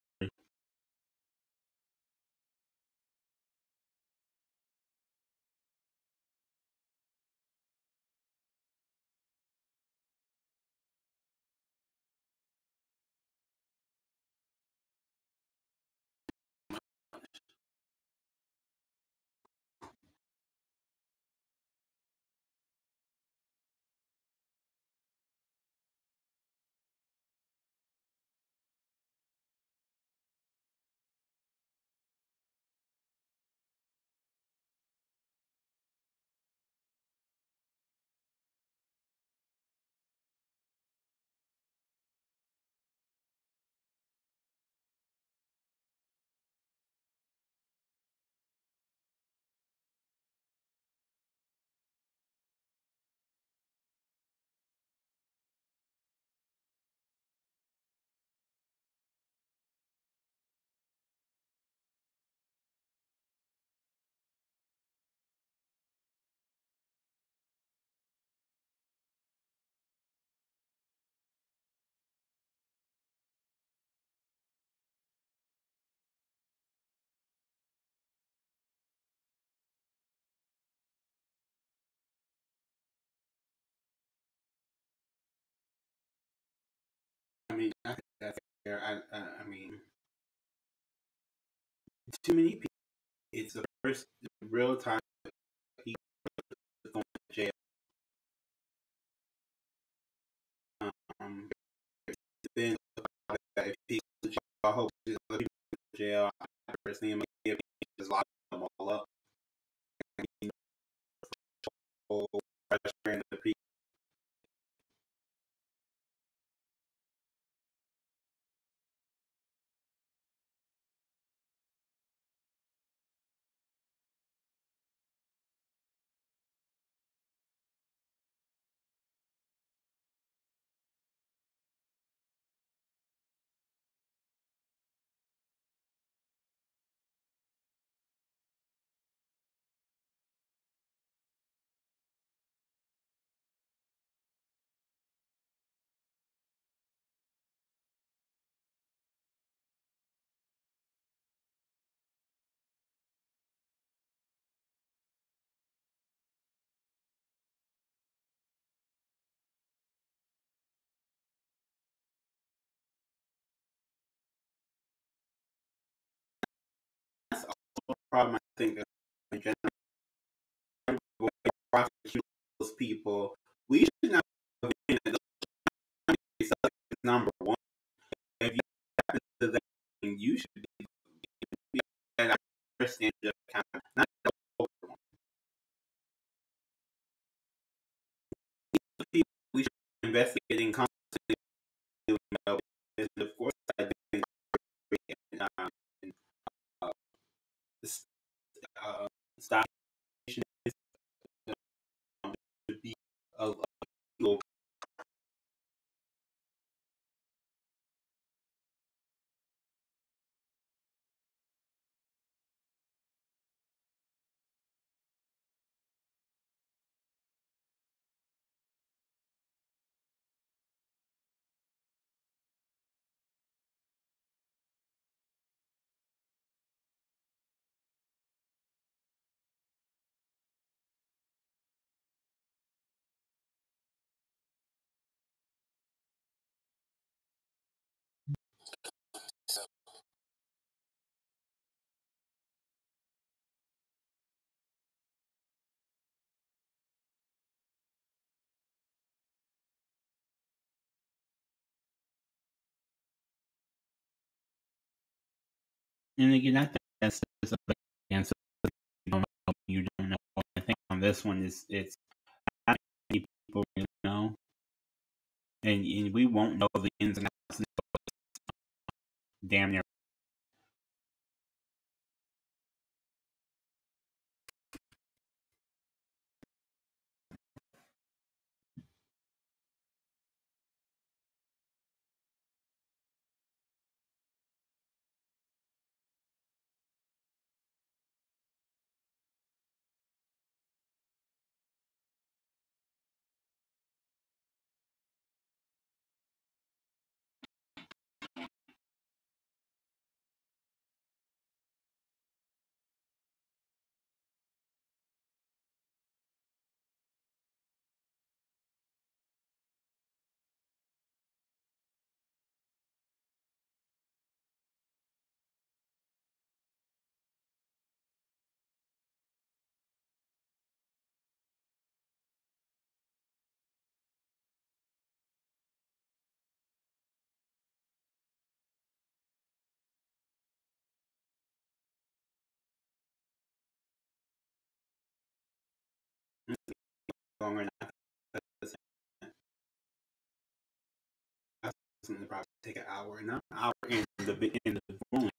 I mean, I think that's fair. I mean, too many people. It's the first real time people are going to jail. Um, it's been if people, I hope there's other people in jail. I personally am just lock them all up. You know, frustrating the people. problem I think in general prosecute those people. We should not be number one. If you happen to that, you should be at our standard of account, not the over one. People we should be investigating constantly. And of course, I think stop should be a legal. And again, I think that's just a answer. You don't know. I think on this one it's not many people really know, and we won't know the ins and outs until damn near. Longer than that's going to probably take an hour, not an hour in the room.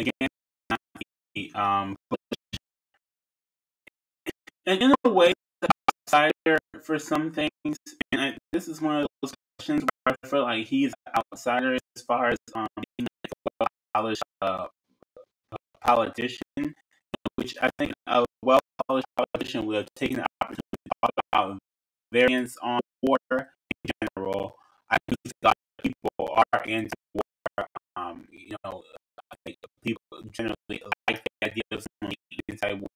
Again, um, and in a way, the outsider for some things. And this is one of those questions where I feel like he's an outsider as far as being like a well-polished politician, which I think a well-polished politician would have taken the opportunity to talk about variance on war in general. I think a lot of people are anti-war. I think people generally like the idea of someone anti-war.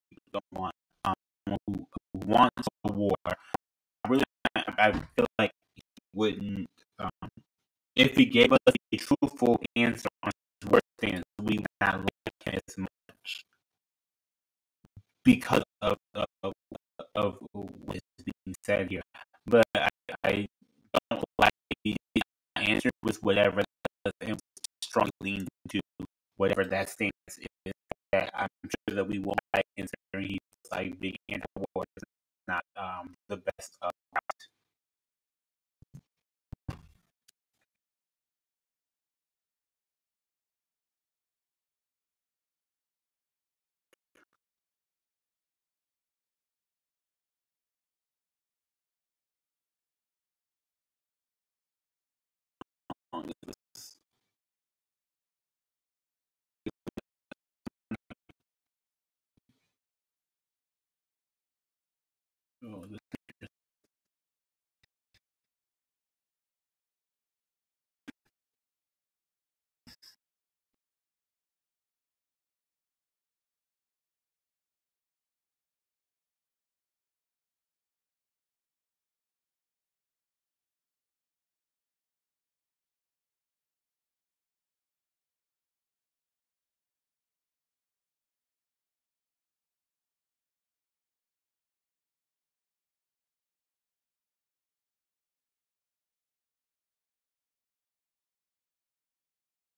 People don't want someone who wants a war. I feel like he wouldn't. If he gave us a truthful answer on his war stance, we would not like him as much because of what is being said here. But I don't like the answer with whatever strongly lean to whatever that stance is. That I'm sure that we will like, considering he's like big anti-war, is not the best route.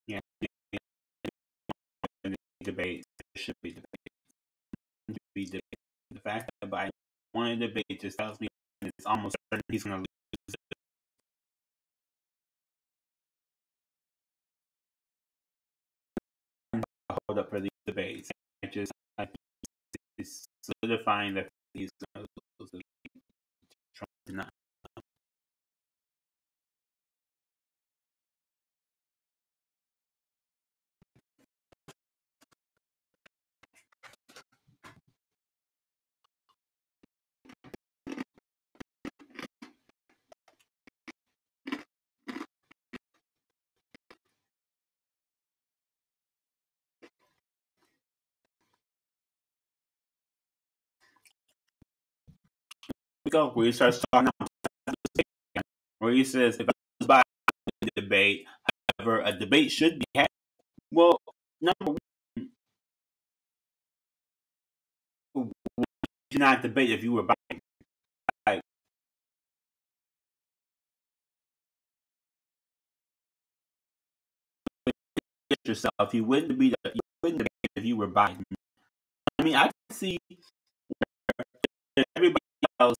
Yeah, debate. There should be debate. The fact that Biden won a debate just tells me it's almost certain he's going to lose. Hold up for these debates. It just like is solidifying that he's going to lose. Trump did not. We go where he starts talking about where he says if I was by the debate, however, a debate should be had. Well, number one, you should not debate if you were Biden. Like, yourself, you wouldn't debate if you were Biden. I mean, I can see everybody else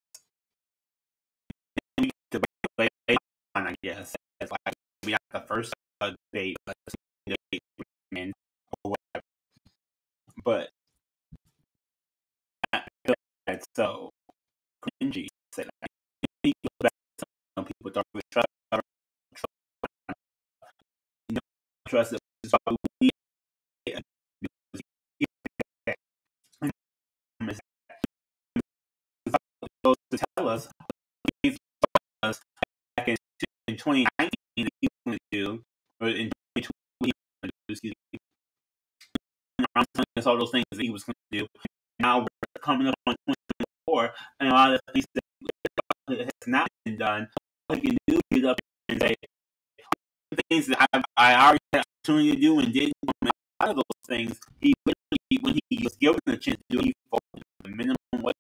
debate on, I guess. It's like we got the first debate, or whatever. But I feel like that's so cringy. Said some people don't really trust, you know, trust it. We to tell us back in 2019 that he was going to do, or in 2020 he was going to do, excuse me, I'm telling us all those things that he was going to do. Now we're coming up on 2024, and a lot of the things that has not been done, all he can do is get up and say things that I already had the opportunity to do and didn't. A lot of those things, when he was given the chance to do, he focused on the minimum wage,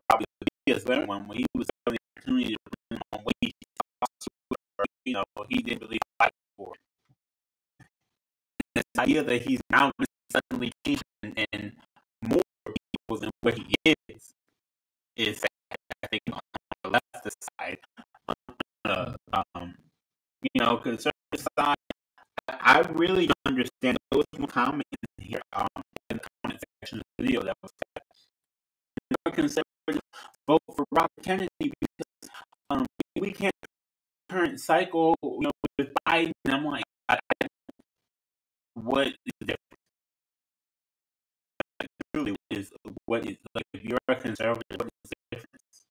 probably the biggest everyone when he was given the opportunity to put minimum wage. You know, he didn't really fight for it. And this idea that he's now suddenly changing and more people than what he is I think on the left side. You know, conservative side, I really don't understand. There was one comment here in the comment section of the video that was that conservative vote for Robert Kennedy because we can't current cycle, you know, with Biden. And I'm like, what is the difference? Like, truly, what is like if you're a conservative, what is the difference?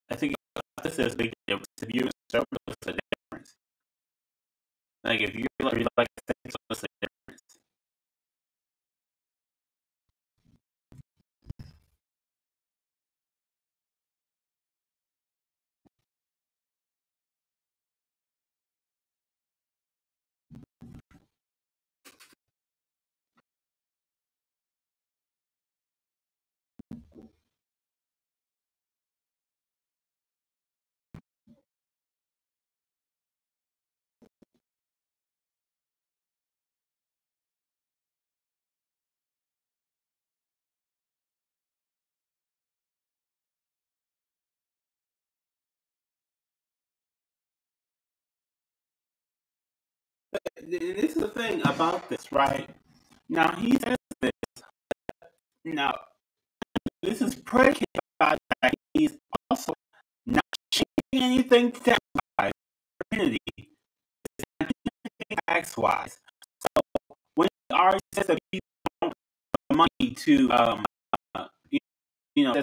I think this is a big difference. If you're a conservative, what's the difference? Like if you're like what's the difference? this is the thing about this, right? Now he says this. Now this is predicated by that he's also not changing anything tax-wise, tax-wise. So when he already says that people don't have money to, that people don't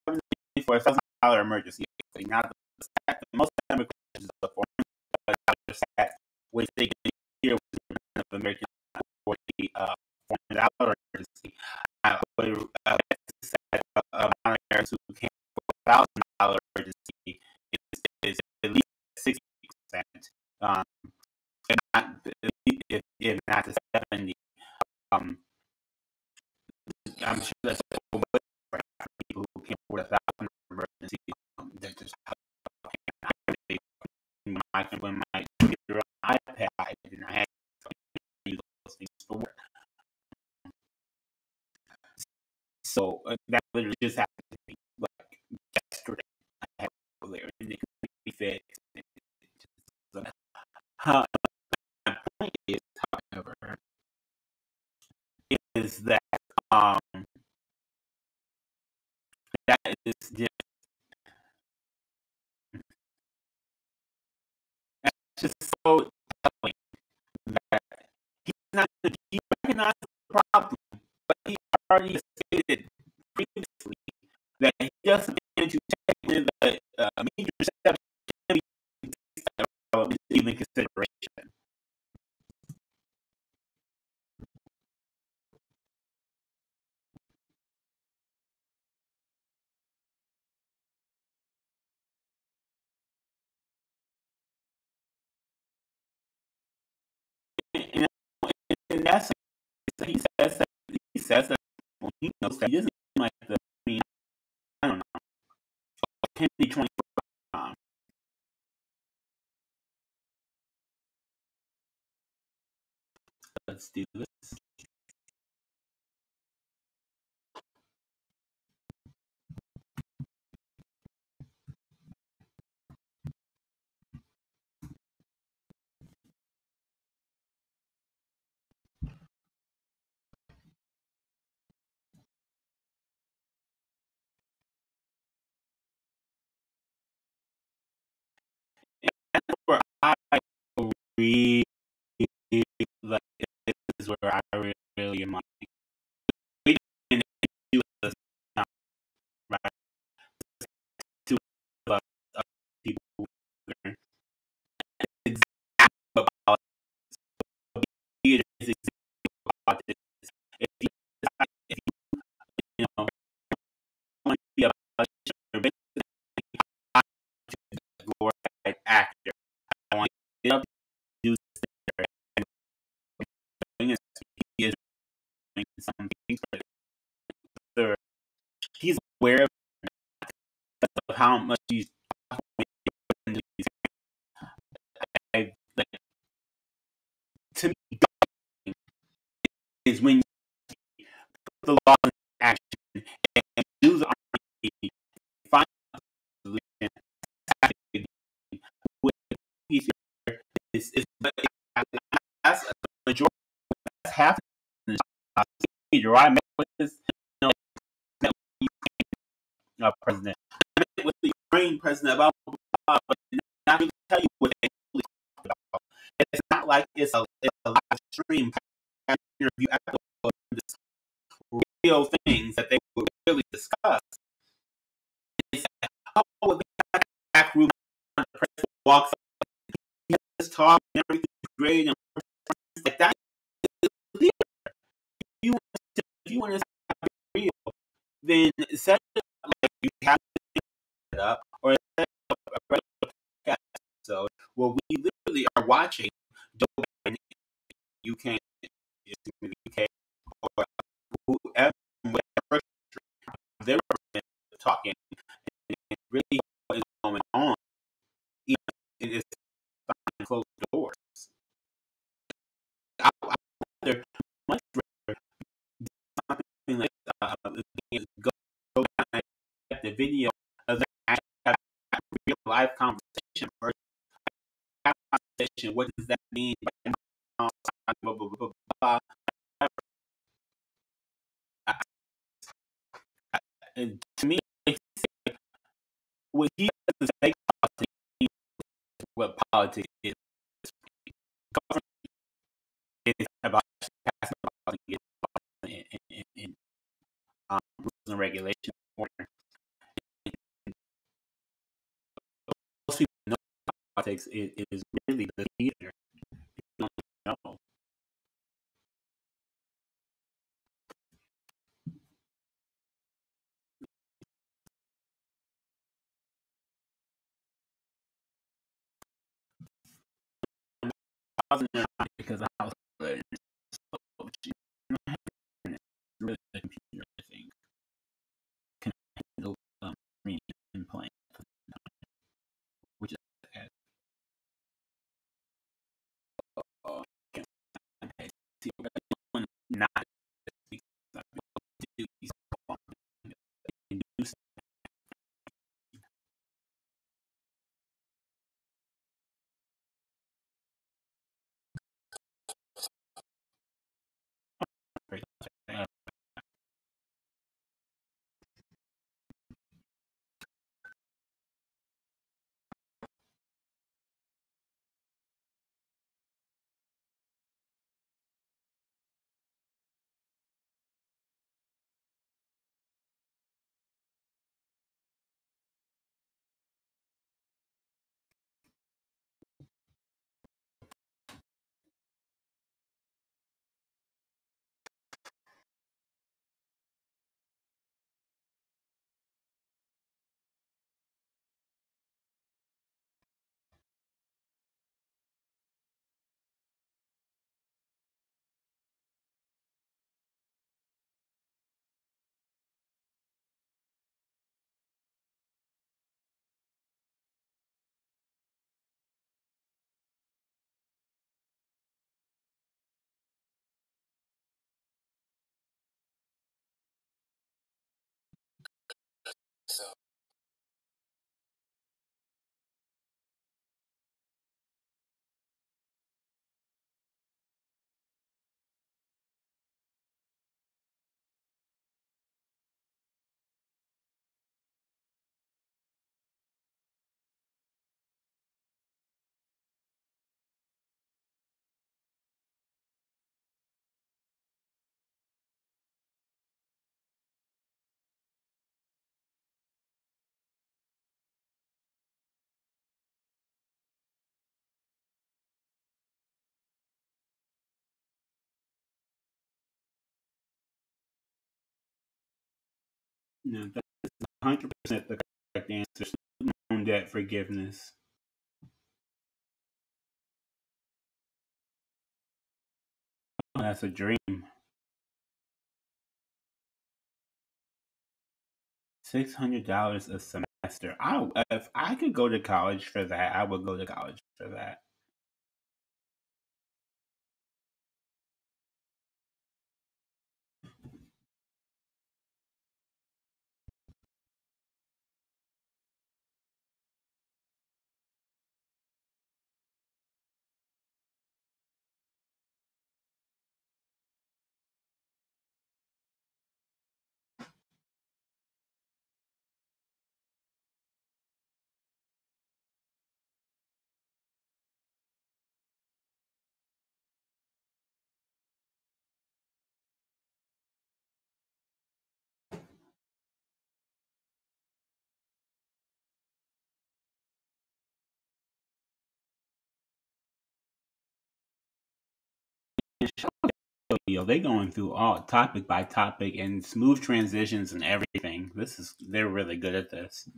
have money for $1,000 emergency. Now most immigration is a $400 which they can hear with the American for the $400 emergency. Americans who can't afford $1,000 emergency is at least 60%, if not to 70. I'm sure that's over for people who can't afford $1,000 emergency. That just when my computer on iPad and I had to use those things for work. So that literally just happened to me like yesterday. I had to go there and it could be fixed. My point is, however, is that that is just that's just so telling that he recognized the problem, but he already stated previously that he doesn't intend to take into the major steps even consideration. And that's he says that well, he knows that he doesn't like the I don't know 20 times. Let's do this. That's where I really like. This is where I really am like. We didn't do this now, right? To people who learn exactly about it is exactly about this. If you want to be a glorified actor, I want to get up and do this and he is doing some things for he's aware of how much he's like, to me is when you put the law in action and use R&D, find a solution. Is that's a majority. That's half the procedure. I met with this president. I met with the Ukraine president about, but not even tell you what they really talk about. It's not like it's a live stream interview after this real things that they would really discuss. It's like, oh, well, they got back room, the president walks up, he has this talk, and everything's great, and like that. If you want to be real, then set it up like you have to set it up, or set up a regular episode where we literally are watching Joe Biden, UK, or whoever, whatever they're talking, and really what is going on, even if it's behind closed doors. I wonder much rather something like go back the video of that real life conversation versus conversation. What does that mean by blah, blah, blah, blah. And to me, what he doesn't say politics, what politics is. It's about passing politics in rules and regulations. Most people know politics is really the leader. You don't know. Because I was really the computer, I think, can handle reading and playing, which is not no, that's 100% the correct answer. Student loan debt forgiveness. Oh, that's a dream. $600 a semester. If I could go to college for that, I would go to college for that. They going through all topic by topic and smooth transitions and everything. They're really good at this.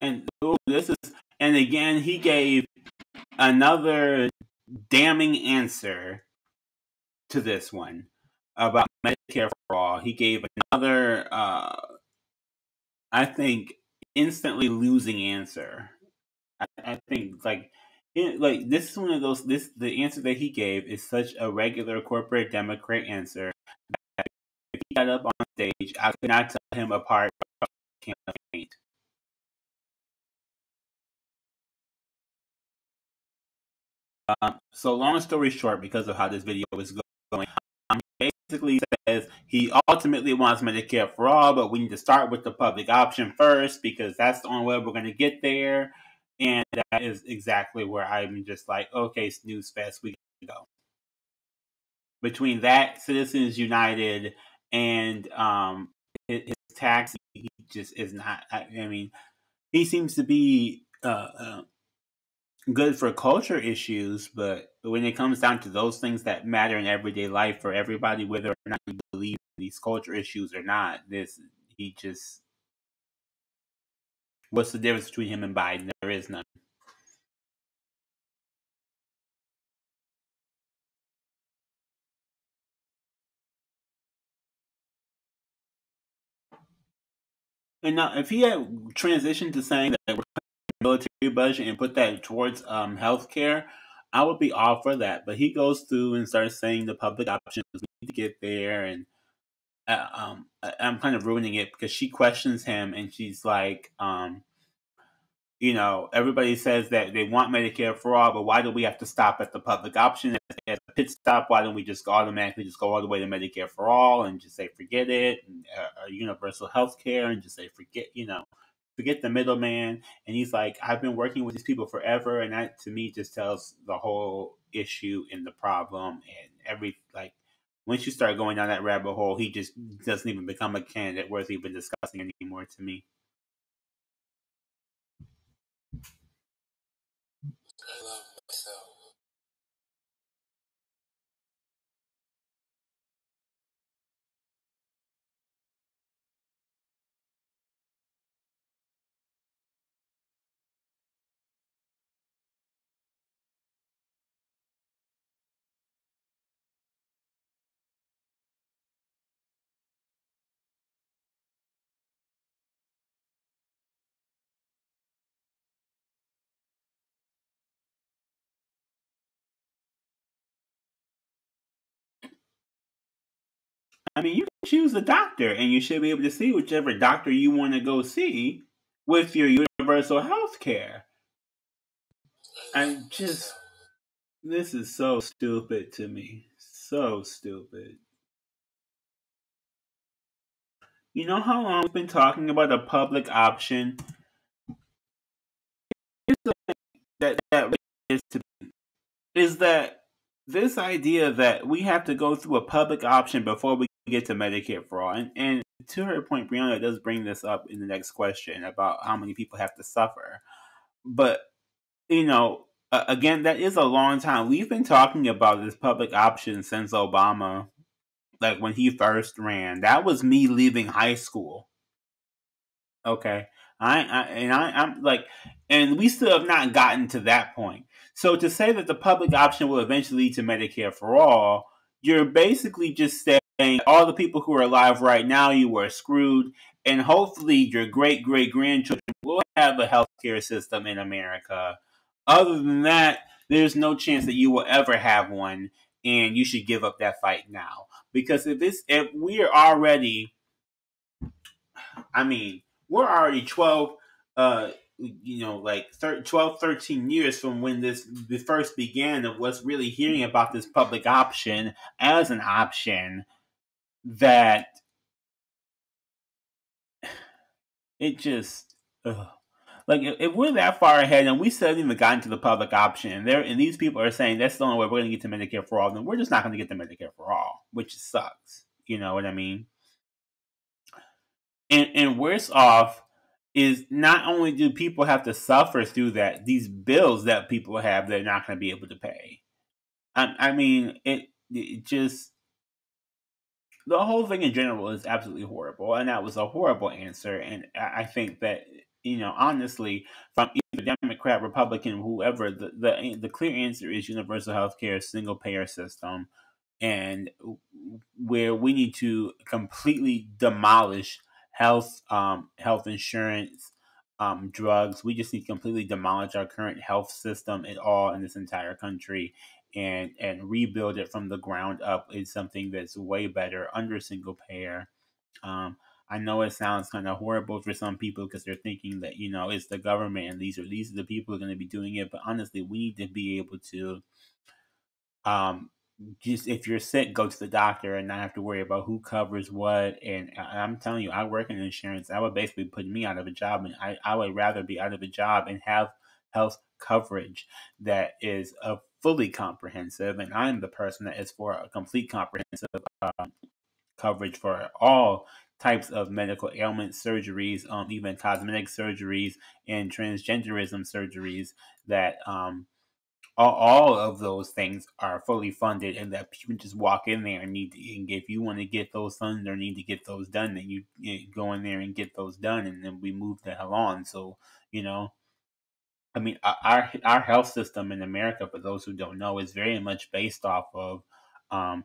And and again, he gave another damning answer to this one about Medicare for all. He gave another, I think, instantly losing answer. I think, like, like this is one of those. This the answer that he gave is such a regular corporate Democrat answer. If he got up on stage, I could not tell him apart from the campaign. So long story short, because of how this video is going, he basically says he ultimately wants Medicare for all, but we need to start with the public option first because that's the only way we're going to get there. And that is exactly where I'm just like, okay, snooze fest, we gotta go. Between that, Citizens United, and his tax, he just is not. I mean, he seems to be good for culture issues, but when it comes down to those things that matter in everyday life for everybody, whether or not you believe in these culture issues or not, this he just what's the difference between him and Biden? There is none. And now, if he had transitioned to saying that we're military budget and put that towards healthcare, I would be all for that. But he goes through and starts saying the public options we need to get there, and I'm kind of ruining it because she questions him and she's like, everybody says that they want Medicare for all, but why do we have to stop at the public option as a pit stop? Why don't we just automatically just go all the way to Medicare for all and just say forget it, and, universal health care and just say forget the middleman. And he's like, I've been working with these people forever, and that to me just tells the whole issue and the problem and once you start going down that rabbit hole, he just doesn't even become a candidate worth even discussing anymore to me. I love myself. I mean, you can choose a doctor, and you should be able to see whichever doctor you want to go see with your universal health care. I'm just, this is so stupid to me. So stupid. You know how long we've been talking about a public option? That is to is that this idea that we have to go through a public option before we get to Medicare for all. And to her point, Brianna does bring this up in the next question about how many people have to suffer. But, again, that is a long time. We've been talking about this public option since Obama, like when he first ran. That was me leaving high school. Okay. I'm like, and we still have not gotten to that point. So to say that the public option will eventually lead to Medicare for all, you're basically just saying all the people who are alive right now, you were screwed, and hopefully your great great grandchildren will have a healthcare system in America. Other than that, there's no chance that you will ever have one, and you should give up that fight now. Because if we're already, I mean, we're already 12, 12, 13 years from when this first began of what's really hearing about this public option as an option that it just, ugh. Like, if we're that far ahead and we still haven't even gotten to the public option, and these people are saying that's the only way we're going to get to Medicare for all, then we're just not going to get to Medicare for all, which sucks. You know what I mean? And worse off is not only do people have to suffer through that, these bills that people have they're not going to be able to pay. I mean, it just the whole thing in general is absolutely horrible, and that was a horrible answer. And I think that honestly, from either Democrat, Republican, whoever, the clear answer is universal health care, single payer system, and where we need to completely demolish health insurance drugs. We just need to completely demolish our current health system at all in this entire country, and rebuild it from the ground up is something that's way better under single payer. Um, I know it sounds kind of horrible for some people because they're thinking that it's the government and these are the people who are going to be doing it. But honestly, we need to be able to um, just if you're sick, go to the doctor and not have to worry about who covers what. And I'm telling you, I work in insurance. That would basically put me out of a job, and I would rather be out of a job and have health coverage that is fully comprehensive. And I'm the person that is for a complete comprehensive coverage for all types of medical ailments, surgeries, even cosmetic surgeries and transgenderism surgeries that all of those things are fully funded, and that people just walk in there and and if you want to get those done or need to get those done, then you go in there and get those done, and then we move the hell on. So, you know, I mean, our health system in America, for those who don't know, is very much based off of um,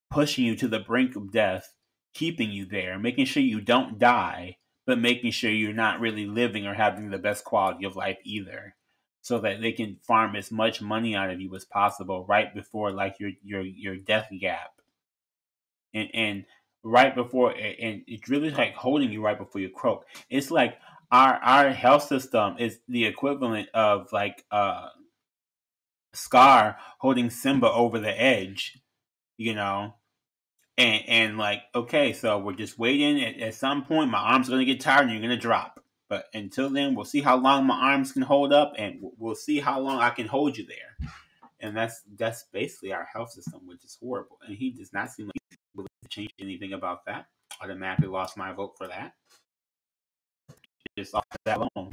pushing you to the brink of death, keeping you there, making sure you don't die, but making sure you're not really living or having the best quality of life either, so that they can farm as much money out of you as possible right before like your death gap, and right before, and it's really like holding you right before you croak. It's like our health system is the equivalent of like Scar holding Simba over the edge, you know. And like, okay, so we're just waiting. At some point, my arm's gonna get tired and you're gonna drop. But until then, we'll see how long my arms can hold up, and we'll see how long I can hold you there. And that's basically our health system, which is horrible. And he does not seem like he's willing to change anything about that. Automatically lost my vote for that. Just off that alone.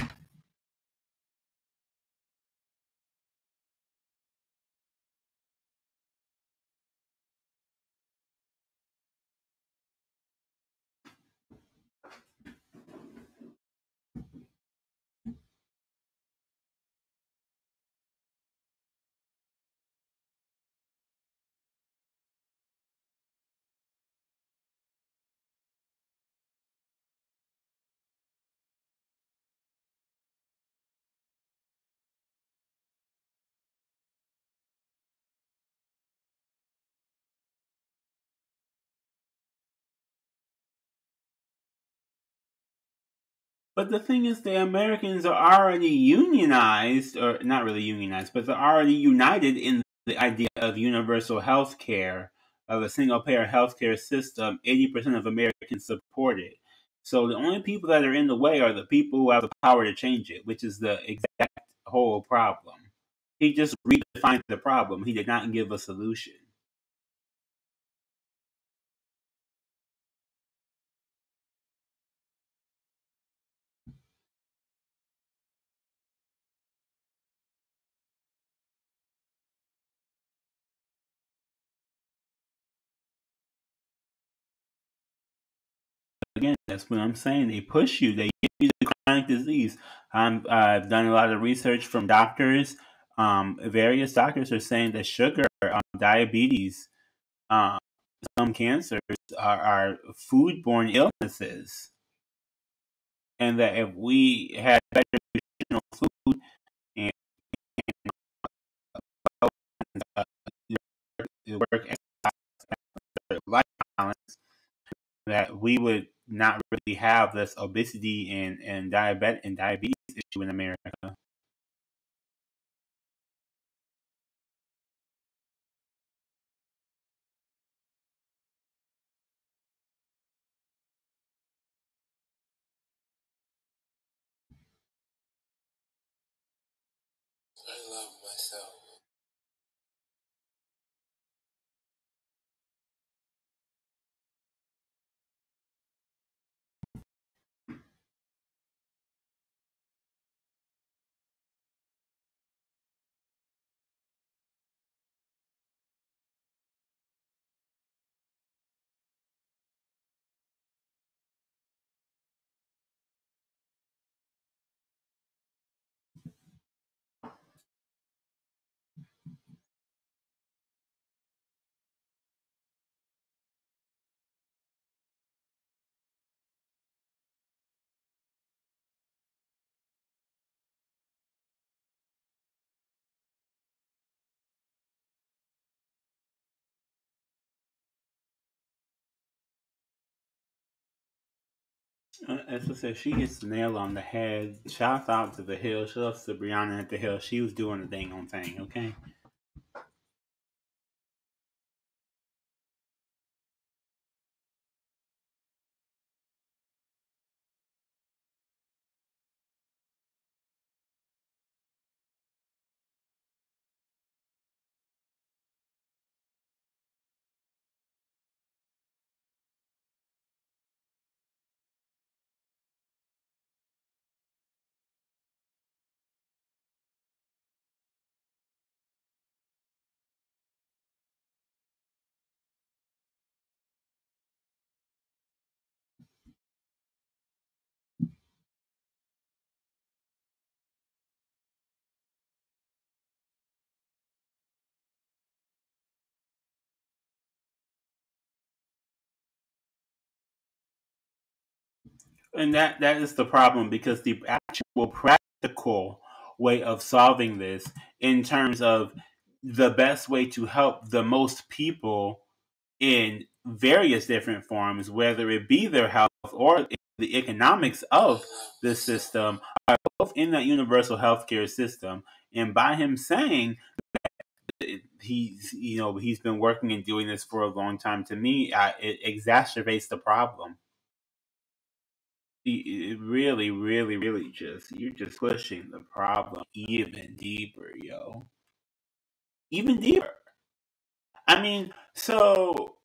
But the thing is, the Americans are already unionized, or not really unionized, but they're already united in the idea of universal health care, of a single payer healthcare system. 80% of Americans support it. So the only people that are in the way are the people who have the power to change it, which is the exact whole problem. He just redefined the problem. He did not give a solution. Again, that's what I'm saying. They push you. They give you the chronic disease. I've done a lot of research from doctors. Various doctors are saying that sugar, diabetes, um, some cancers are foodborne illnesses, and that if we had better nutritional food and uh, work life balance, that we would not really have this obesity and diabetes issue in America. I love myself. As I said, she hits the nail on the head. Shouts out to the Hill. Shouts to Brianna at the Hill. She was doing the dang on thing. Okay. And that is the problem because the actual practical way of solving this, in terms of the best way to help the most people in various different forms, whether it be their health or the economics I of love the myself. system, are both in that universal healthcare system. And by him saying he's been working and doing this for a long time, to me, it exacerbates the problem. It really, really, really just you're just pushing the problem even deeper, yo. Even deeper. I mean, so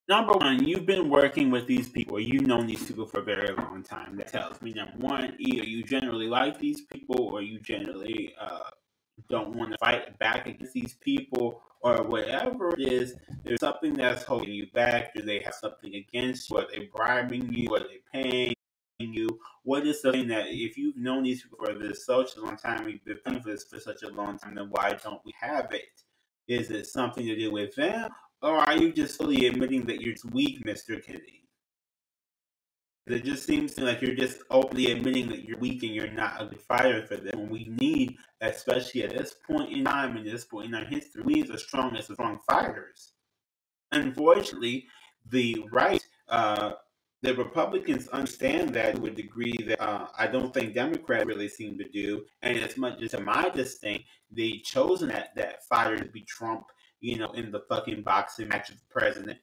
number one, you've been working with these people, you've known these people for a very long time. That tells me number one, either you generally like these people or you generally don't want to fight back against these people or whatever it is. There's something that's holding you back. Do they have something against you? Are they bribing you? Are they paying you? What is something that, if you've known these people for this such a long time, we've been paying for this for such a long time, then why don't we have it? Is it something to do with them? Or are you just fully admitting that you're weak, Mr. Kennedy? It just seems to me like you're just openly admitting that you're weak and you're not a good fighter for this. When we need, especially at this point in time, and this point in our history, we need the strongest of strong fighters. Unfortunately, the right, the Republicans understand that to a degree that I don't think Democrats really seem to do. And as much as to my disdain, they've chosen that fighter to be Trump, in the fucking boxing match with the president.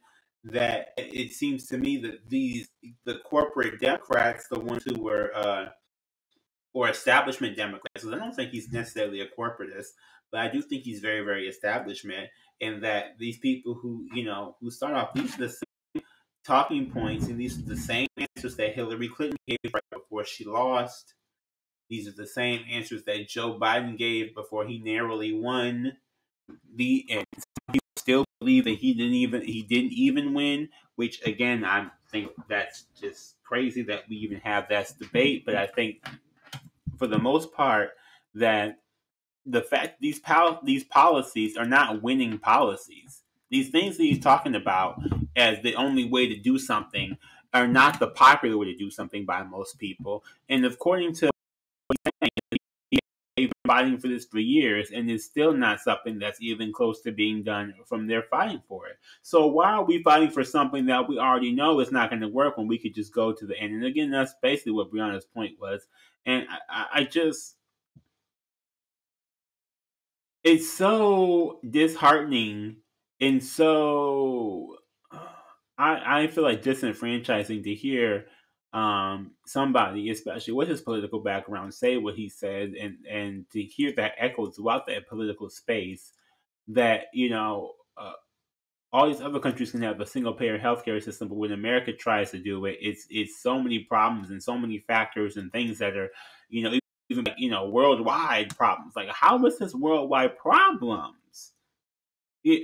That it seems to me that the corporate Democrats, the ones who were or establishment Democrats, because I don't think he's necessarily a corporatist, but I do think he's very, very establishment, and that these people who start off, these are the same talking points, and these are the same answers that Hillary Clinton gave right before she lost. These are the same answers that Joe Biden gave before he narrowly won. And some people still believe that he didn't even win, which again I think that's just crazy that we even have that debate. But I think for the most part that the fact these policies are not winning policies. These things that he's talking about as the only way to do something are not the popular way to do something by most people. And according to they've been fighting for this for years, and it's still not something that's even close to being done from their fighting for it. So why are we fighting for something that we already know is not going to work when we could just go to the end? And again, that's basically what Brianna's point was. And I just it's so disheartening and so I feel like disenfranchising to hear somebody, especially with his political background, say what he said, and to hear that echoed throughout that political space that all these other countries can have a single payer healthcare system, but when America tries to do it, it's so many problems and so many factors and things that are, even worldwide problems. Like, how is this worldwide problems?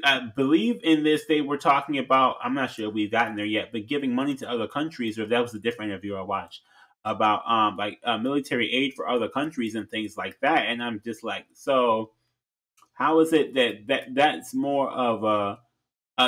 I believe in this. They were talking about. I'm not sure we've gotten there yet, but giving money to other countries, or if that was a different interview I watched about military aid for other countries and things like that. And I'm just like, so how is it that's more of a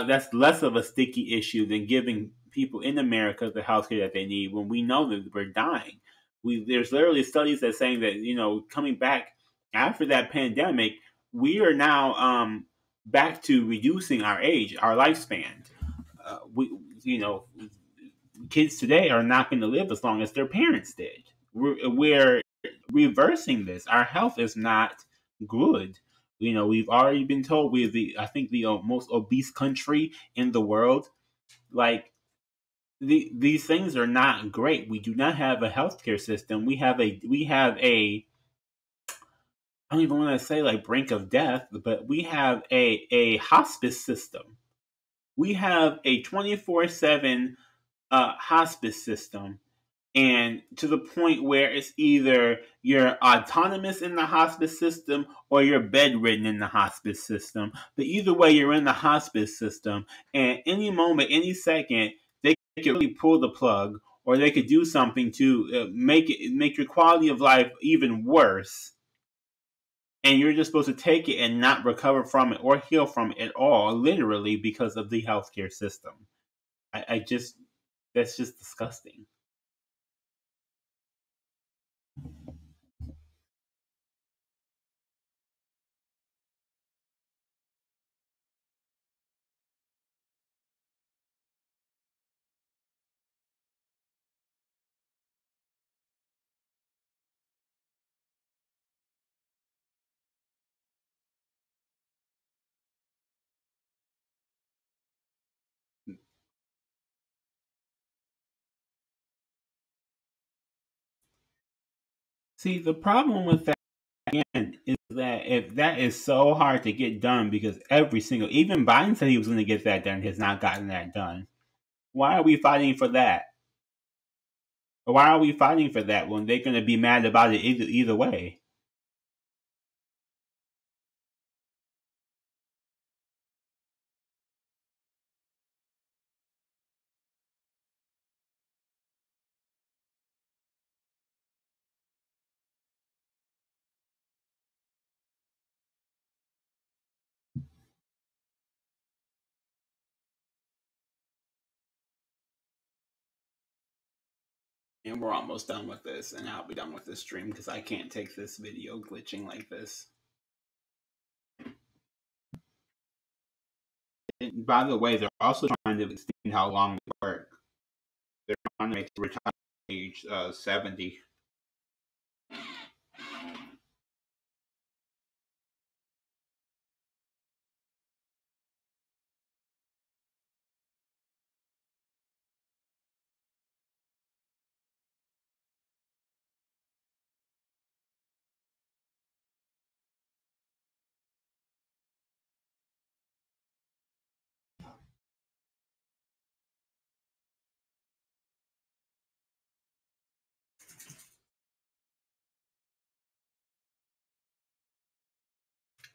that's less of a sticky issue than giving people in America the healthcare that they need when we know that we're dying. There's literally studies that saying that coming back after that pandemic, we are now back to reducing our age, our lifespan. We you know kids today are not going to live as long as their parents did. We're reversing this. Our health is not good. We've already been told we're I think the most obese country in the world. Like, these things are not great. We do not have a healthcare system. We have a I don't even want to say like brink of death, but we have a hospice system. We have a 24/7 hospice system, and to the point where it's either you're autonomous in the hospice system or you're bedridden in the hospice system. But either way, you're in the hospice system, and any moment, any second, they could really pull the plug, or they could do something to make your quality of life even worse. And you're just supposed to take it and not recover from it or heal from it at all, literally, because of the healthcare system. I just That's just disgusting. See, the problem with that again is that if that is so hard to get done, because even Biden said he was going to get that done, has not gotten that done. Why are we fighting for that? Why are we fighting for that when they're going to be mad about it either way? And we're almost done with this, and I'll be done with this stream because I can't take this video glitching like this. And by the way, they're also trying to extend how long they work. They're trying to make the retirement age 70.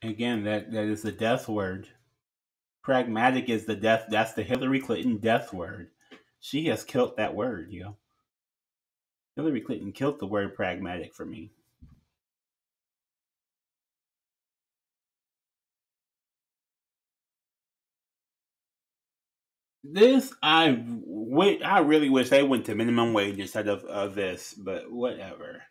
Again, that is the death word. Pragmatic is the death. That's the Hillary Clinton death word. She has killed that word, yo. Hillary Clinton killed the word pragmatic for me. This I really wish they went to minimum wage instead of this, but whatever.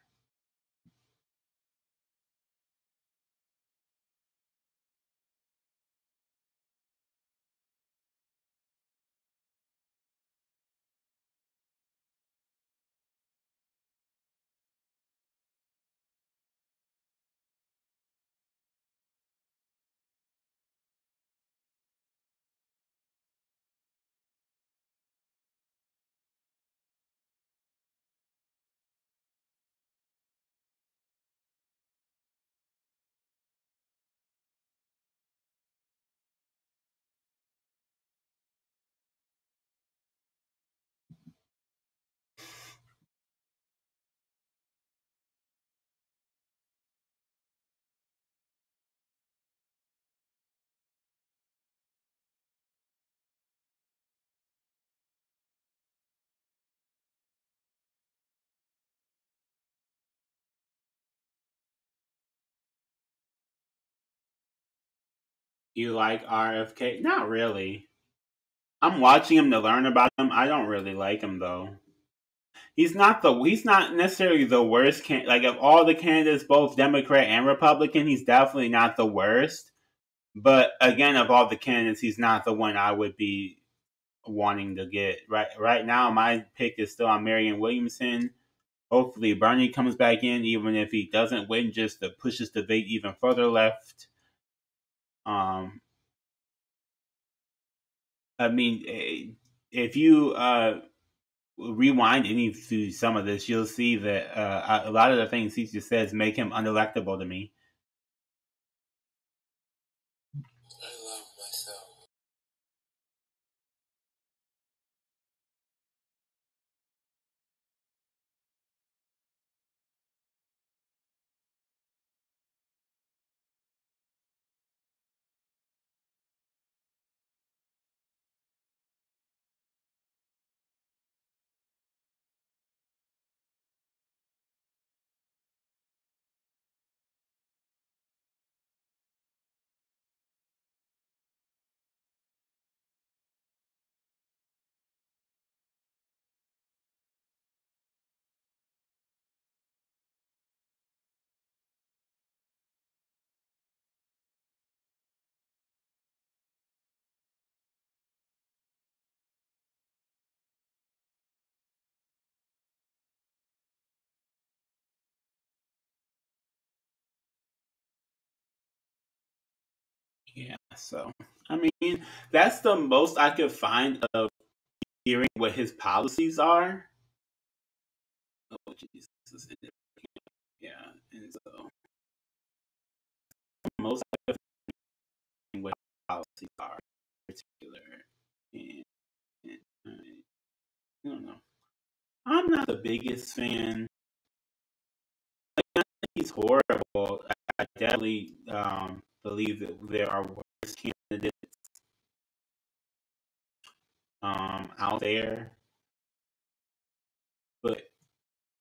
You like RFK? Not really. I'm watching him to learn about him. I don't really like him though. He's not necessarily the worst like of all the candidates, both Democrat and Republican, he's definitely not the worst. But again, of all the candidates, he's not the one I would be wanting to get. Right now, my pick is still on Marianne Williamson. Hopefully, Bernie comes back in, even if he doesn't win, just to pushes the debate even further left. I mean, if you rewind any to some of this, you'll see that a lot of the things he just says make him unelectable to me. I love myself. Yeah, so I mean, that's the most I could find of hearing what his policies are. Oh Jesus, yeah, and so most I could find what his policies are in particular, and, I don't know. I'm not the biggest fan. He's horrible. I definitely believe that there are worse candidates out there, but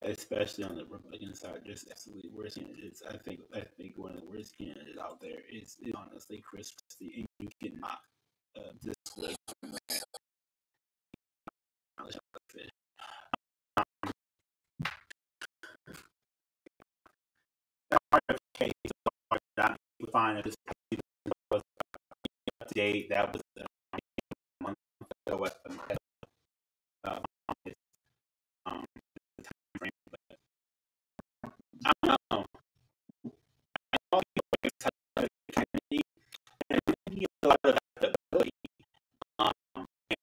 especially on the Republican side, there's absolutely worse candidates. I think one of the worst candidates out there is honestly Chris Christie, and you cannot display knowledge of it. RFK is not fine at this point. Was up to date. That was a month ago. Uh, um, the time frame, but I don't know. I thought he was Kennedy, and he has a lot of adaptability. Um,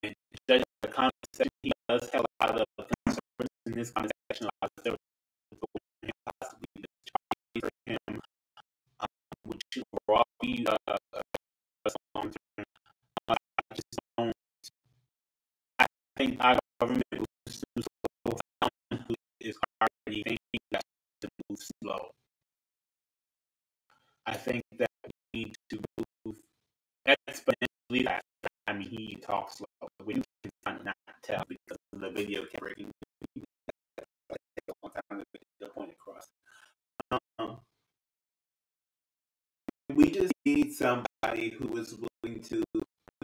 and judging the conversation, he does have a lot of concerns in this conversation. A lot of there possibly for him, which overall be long term. I just don't. I think our government moves too slow. Who is already thinking that to move slow. I think that we need to move exponentially fast. I mean, he talks slow. We can not tell because of the video kept breaking. Like, a long time to get the point across. Um, we just need somebody who is willing to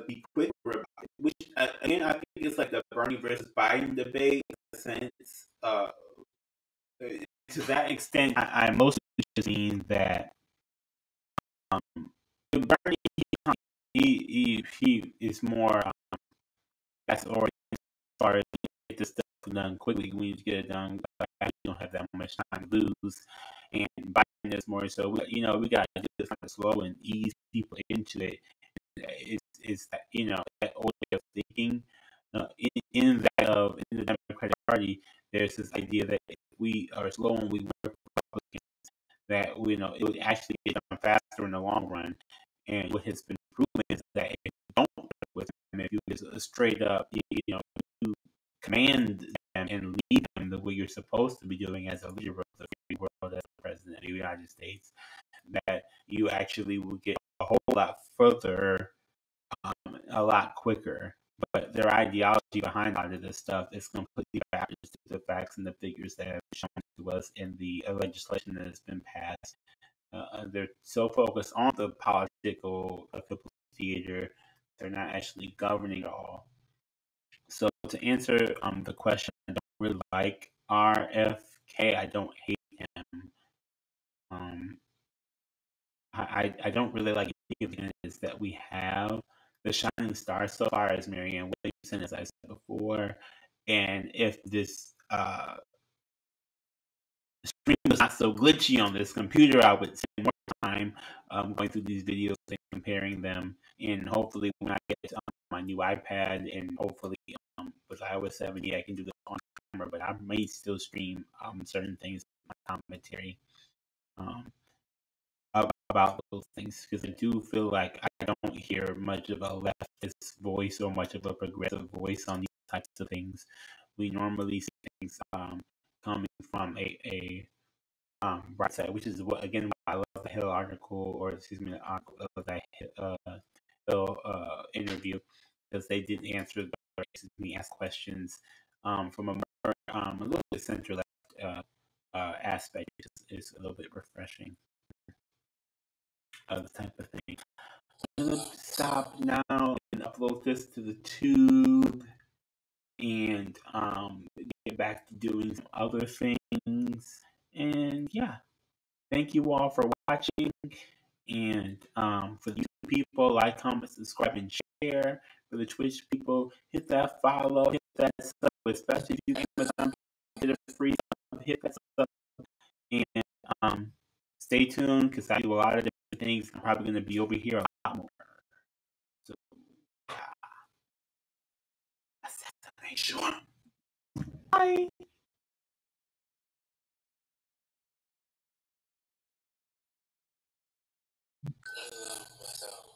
be quick about it. Which again, I think it's like the Bernie versus Biden debate in a sense. To that extent, I mostly just mean that Bernie he is more that's oriented as far as get this stuff done quickly. We need to get it done. I don't have that much time to lose. And Biden is more so, we got to do this kind of slow and ease people into it. It's that, that old way of thinking. In the Democratic Party, there's this idea that if we are slow and we work Republicans, that it would actually get done faster in the long run. And what has been proven is that if you don't work with them, if you just straight up, you command them and lead them the way you're supposed to be doing as a leader of the free world, as the president of the United States, that you actually will get a whole lot further, a lot quicker. But their ideology behind all of this stuff is completely backwards to the facts and the figures that have shown to us in the legislation that has been passed. They're so focused on the political theater, they're not actually governing at all. So to answer the question, I don't really like RFK. I don't hate him. I don't really like any of the candidates that we have. the shining star so far is Marianne Williamson, as I said before. And if this stream was not so glitchy on this computer, I would spend more time going through these videos and comparing them. And hopefully, when I get my new iPad, and hopefully with iOS 70, I can do this on camera. But I may still stream certain things, my commentary about those things, because I do feel like I don't hear much of a leftist voice or much of a progressive voice on these types of things. We normally see things coming from a right side, which is what, again, I love the Hill article, or excuse me, the article of that Hill interview, because they did answer me ask questions from a little bit center left aspect, which is a little bit refreshing. The type of thing. I'm gonna stop now and upload this to the tube, and get back to doing some other things. And yeah, thank you all for watching. And for the YouTube people, like, comment, subscribe, and share. For the Twitch people, hit that follow, hit that sub, especially if you can hit a free sub, hit that sub. And stay tuned, because I do a lot of different things. I'm probably going to be over here a lot more. So, yeah. I said to make sure. Bye. I love myself.